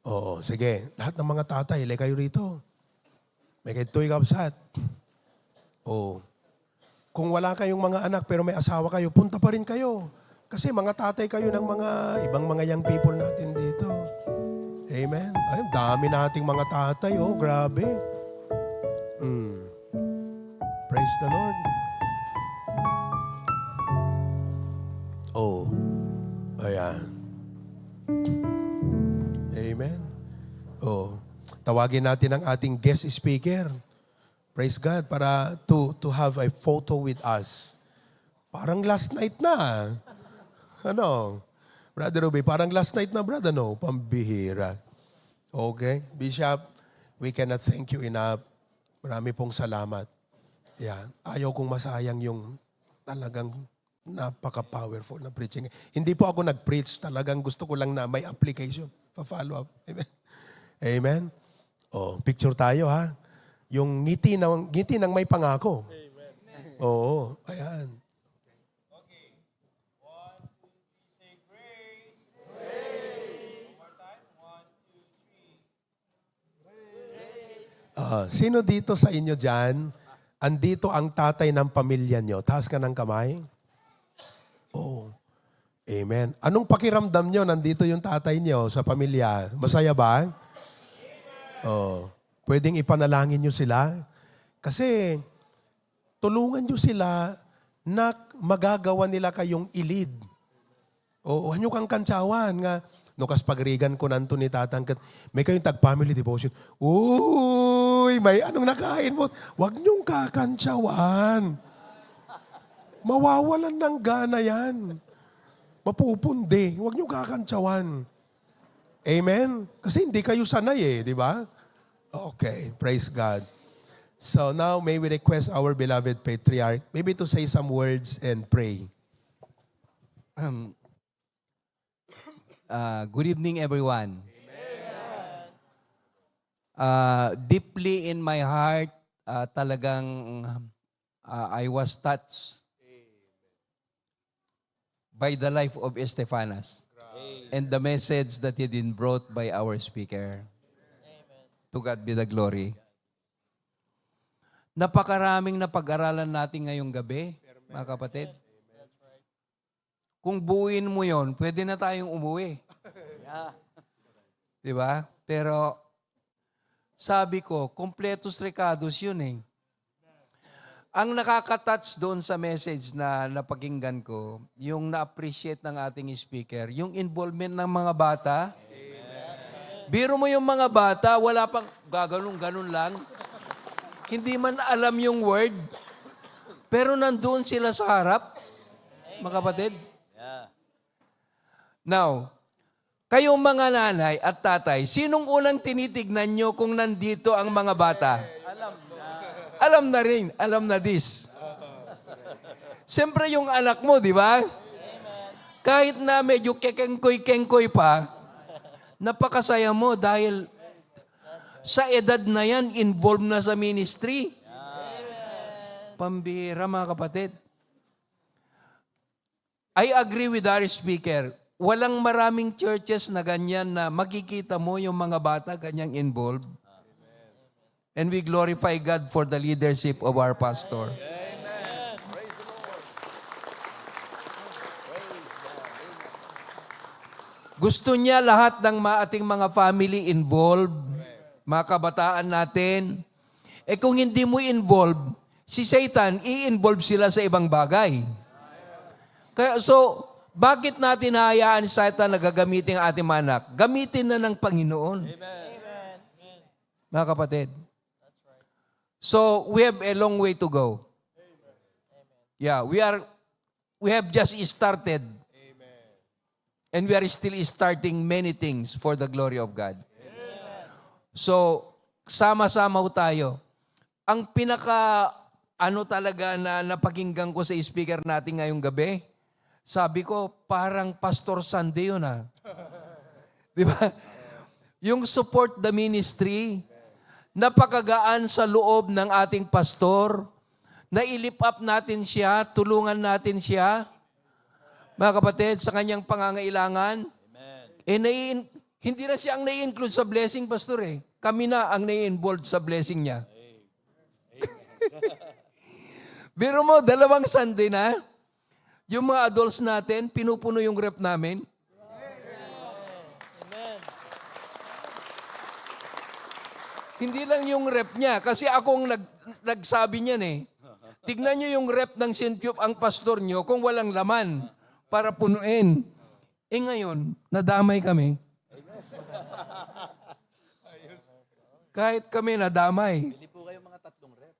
O, sige. Lahat ng mga tatay, ilay kayo rito. May kaito'y kapsat. O, kung wala kayong mga anak pero may asawa kayo, punta pa rin kayo. Kasi mga tatay kayo ng mga ibang mga young people natin dito. Amen. Ay, dami nating mga tatay, oh, grabe. Praise the Lord. Oh, ayan. Amen. Oh, tawagin natin ang ating guest speaker. Praise God, para to have a photo with us. Parang last night na. Ano? Brother Ruby, parang last night na, brother, no? Pambihira. Okay? Bishop, we cannot thank you enough. Marami pong salamat. Yeah. Ayaw kong masayang yung talagang napaka-powerful na preaching. Hindi po ako nag-preach. Talagang gusto ko lang na may application. Pa-follow up. Amen? Amen? Oh, picture tayo, ha? Yung ngiti ng may pangako. Amen. Oo. Ayan. Sino dito sa inyo dyan, andito ang tatay ng pamilya nyo? Taas ka ng kamay. Oh. Amen. Anong pakiramdam nyo? Nandito yung tatay nyo sa pamilya. Masaya ba? Oh. Pwedeng ipanalangin nyo sila. Kasi tulungan nyo sila na magagawa nila kayong ilid. O, hanyo kang kantsawan nga. No, kas pagrigan ko nanto ni tatangkat, may kayong tag-family devotion. Uy, may anong nakain mo? Huwag niyong kakantsawan. Mawawalan ng gana yan. Mapupundi. Huwag niyong kakantsawan. Amen? Kasi hindi kayo sanay di ba? Okay, praise God. So now, may we request our beloved patriarch maybe to say some words and pray. Good evening, everyone. Deeply in my heart, talagang I was touched by the life of Estefanas and the message that he been brought by our speaker. To God be the glory. Napakaraming napag-aralan natin ngayong gabi, mga kapatid. Kung buuin mo yon, pwede na tayong umuwi. Di ba? Pero sabi ko, completus recados yun eh. Ang nakaka-touch doon sa message na napakinggan ko, yung na-appreciate ng ating speaker, yung involvement ng mga bata. Biro mo yung mga bata, wala pang gaganong-ganon lang. Hindi man alam yung word. Pero nandoon sila sa harap, mga kapatid. Now, kayong mga nanay at tatay, sinong unang tinitignan nyo kung nandito ang mga bata? Alam na rin, alam na this. Siyempre yung anak mo, di ba? Kahit na medyo kekengkoy-kengkoy pa, napakasaya mo dahil sa edad na yan, involved na sa ministry. Pambira, mga kapatid. I agree with our speaker. Walang maraming churches na ganyan na makikita mo yung mga bata ganyang involved. And we glorify God for the leadership of our pastor. Gusto niya lahat ng ating mga family involved, mga kabataan natin. Kung hindi mo involved, si Satan, i-involve sila sa ibang bagay. Kaya, bakit natin hayaan si Satan na gagamitin ang ating mga anak? Gamitin na ng Panginoon. Amen. Mga kapatid. So, we have a long way to go. Yeah, we have just started. And we are still starting many things for the glory of God. So, sama-sama tayo. Ang talaga na napakinggan ko sa speaker natin ngayong gabi, sabi ko, parang Pastor Sunday yun Di ba? Yung support the ministry, napakagaan sa loob ng ating pastor, na i-lift up natin siya, tulungan natin siya, mga kapatid, sa kanyang pangangailangan. Hindi na siya ang nai-include sa blessing, pastor eh. Kami na ang nai-involved sa blessing niya. Biro mo, 2 Sunday na, yung mga adults natin, pinupuno yung rep namin. Hindi lang yung rep niya, kasi akong nagsabi niyan eh. Tignan niyo yung rep ng Sintiop, ang pastor niyo, kung walang laman para punuin. Ngayon, nadamay kami. Kahit kami nadamay. Hindi po kayo mga 3 rep.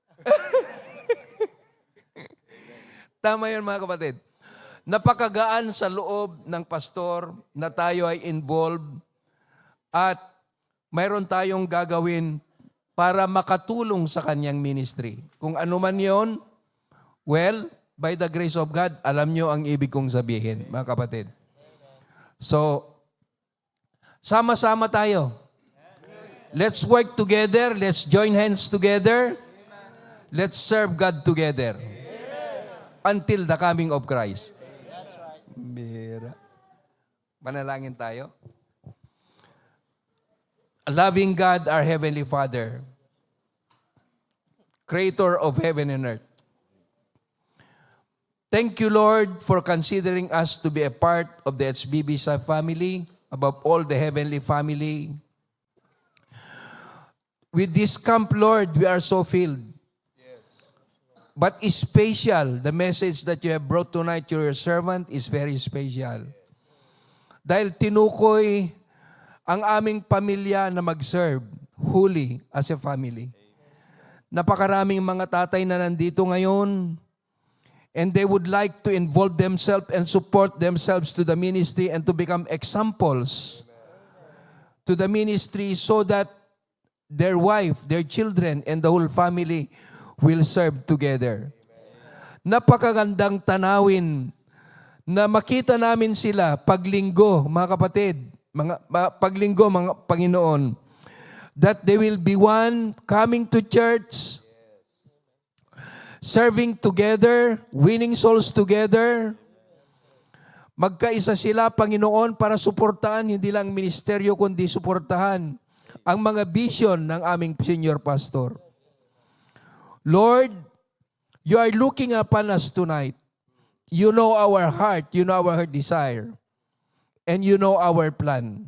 Tama yun, mga kapatid. Napakagaan sa loob ng pastor na tayo ay involved at mayroon tayong gagawin para makatulong sa kanyang ministry. Kung ano man yun, well, by the grace of God, alam nyo ang ibig kong sabihin, mga kapatid. So, sama-sama tayo. Let's work together. Let's join hands together. Let's serve God together. Until the coming of Christ. Bira. Manalangin tayo. Loving God, our Heavenly Father, Creator of heaven and earth. Thank you, Lord, for considering us to be a part of the HBB family, above all the heavenly family. With this camp, Lord, we are so filled. But it's special. The message that you have brought tonight to your servant is very special. Dahil tinukoy ang aming pamilya na mag-serve fully as a family. Napakaraming mga tatay na nandito ngayon, and they would like to involve themselves and support themselves to the ministry and to become examples to the ministry so that their wife, their children, and the whole family will serve together. Napakagandang tanawin na makita namin sila paglinggo, mga kapatid, paglinggo, mga Panginoon, that they will be one, coming to church, serving together, winning souls together. Magkaisa sila, Panginoon, para suportahan hindi lang ministeryo, kundi suportahan ang mga vision ng aming senior pastor. Lord, you are looking upon us tonight. You know our heart, you know our desire, and you know our plan.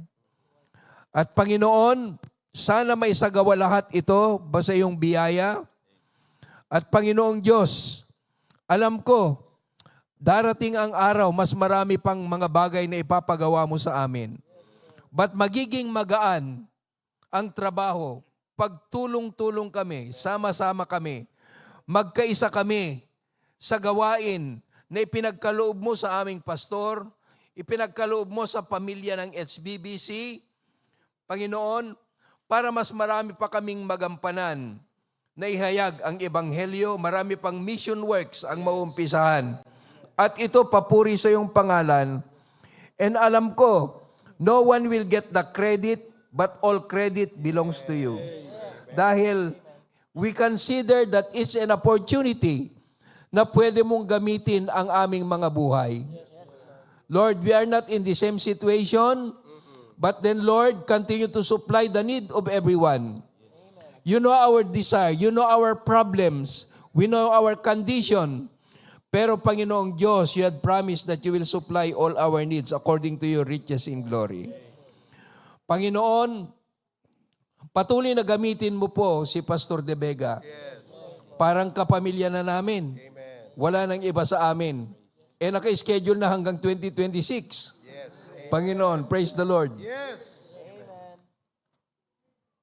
At Panginoon, sana maisagawa lahat ito basta iyong biyaya. At Panginoong Diyos, alam ko, darating ang araw, mas marami pang mga bagay na ipapagawa mo sa amin. But magiging magaan ang trabaho pag tulong-tulong kami, sama-sama kami, magkaisa kami sa gawain na ipinagkaloob mo sa aming pastor, ipinagkaloob mo sa pamilya ng HBBC, Panginoon, para mas marami pa kaming magampanan na ihayag ang ebanghelyo, marami pang mission works ang maumpisahan. At ito papuri sa iyong pangalan. And alam ko, no one will get the credit, but all credit belongs to you. Dahil we consider that it's an opportunity na pwede mong gamitin ang aming mga buhay. Lord, we are not in the same situation, but then Lord, continue to supply the need of everyone. You know our desire, you know our problems, we know our condition. Pero Panginoong Diyos, you had promised that you will supply all our needs according to your riches in glory. Panginoon, patuloy na gamitin mo po si Pastor De Vega. Parang kapamilya na namin. Wala nang iba sa amin. Naka-schedule na hanggang 2026. Panginoon, praise the Lord.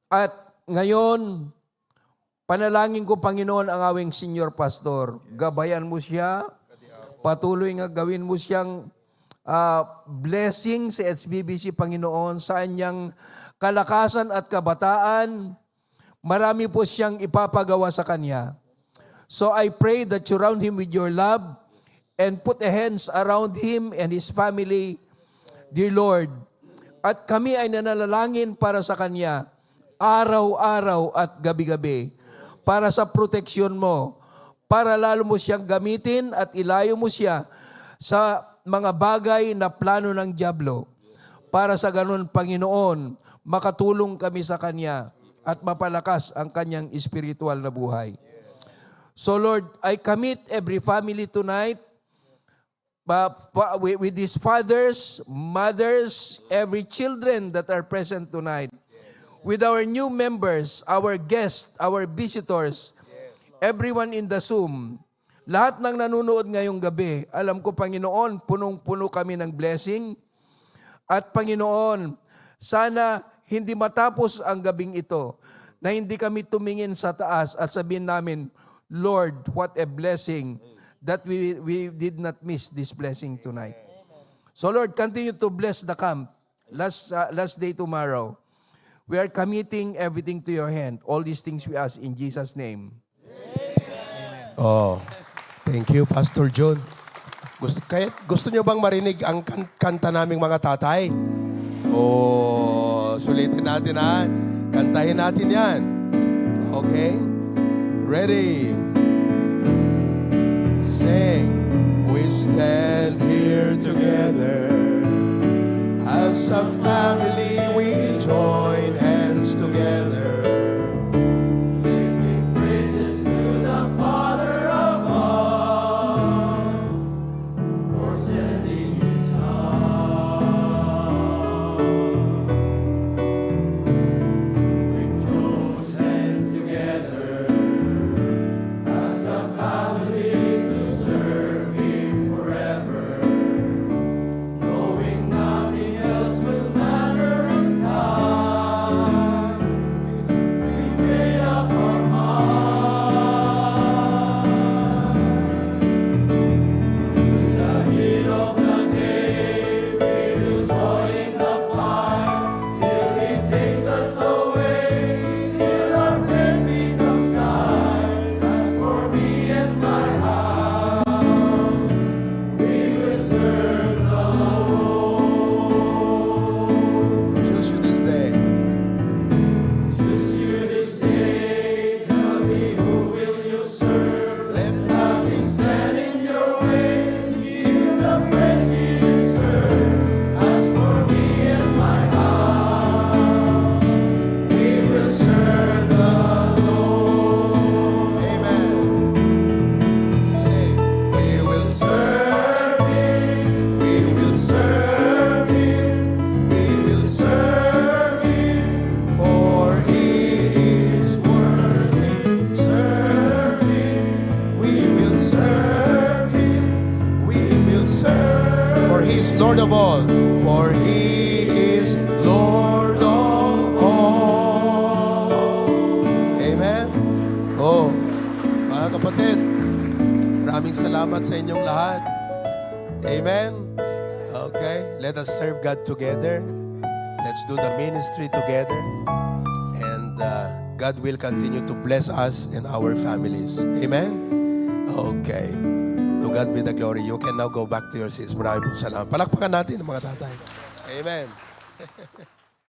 At ngayon, panalangin ko, Panginoon, ang awing senior pastor. Gabayan mo siya. Patuloy nga gawin mo siyang blessing sa HBBC, Panginoon, sa anyang kalakasan at kabataan. Marami po siyang ipapagawa sa kanya. So I pray that you surround him with your love and put a hands around him and his family, dear Lord. At kami ay nanalangin para sa kanya, araw-araw at gabi-gabi, para sa proteksyon mo, para lalo mo siyang gamitin at ilayo mo siya sa mga bagay na plano ng dyablo. Para sa ganun, Panginoon, makatulong kami sa kanya at mapalakas ang kanyang espiritual na buhay. So Lord, I commit every family tonight with these fathers, mothers, every children that are present tonight. With our new members, our guests, our visitors, everyone in the Zoom, lahat ng nanonood ngayong gabi, alam ko, Panginoon, punong-puno kami ng blessing. At Panginoon, sana hindi matapos ang gabing ito na hindi kami tumingin sa taas at sabihin namin, Lord, what a blessing that we did not miss this blessing tonight. So Lord, continue to bless the camp. Last day tomorrow. We are committing everything to your hand. All these things we ask in Jesus' name. Oh, thank you, Pastor John. Gusto nyo bang marinig ang kanta naming mga tatay? Oh, sulitin natin ha. Kantahin natin yan. Okay? Ready? Sing. We stand here together. As a family, we join hands together. Lifting praises to the Father above for sending His Son. We close hands together as a family to serve Him forever. Knowing nothing else will matter in time. Lord of all, for He is Lord of all. Amen? Oh, mga kapatid, maraming salamat sa inyong lahat. Amen? Okay, let us serve God together. Let's do the ministry together. And God will continue to bless us and our families. Amen? Okay. To God be the glory. You can now go back to your seats. Maraming po salamat. Palakpakan natin ang mga tatay. Amen.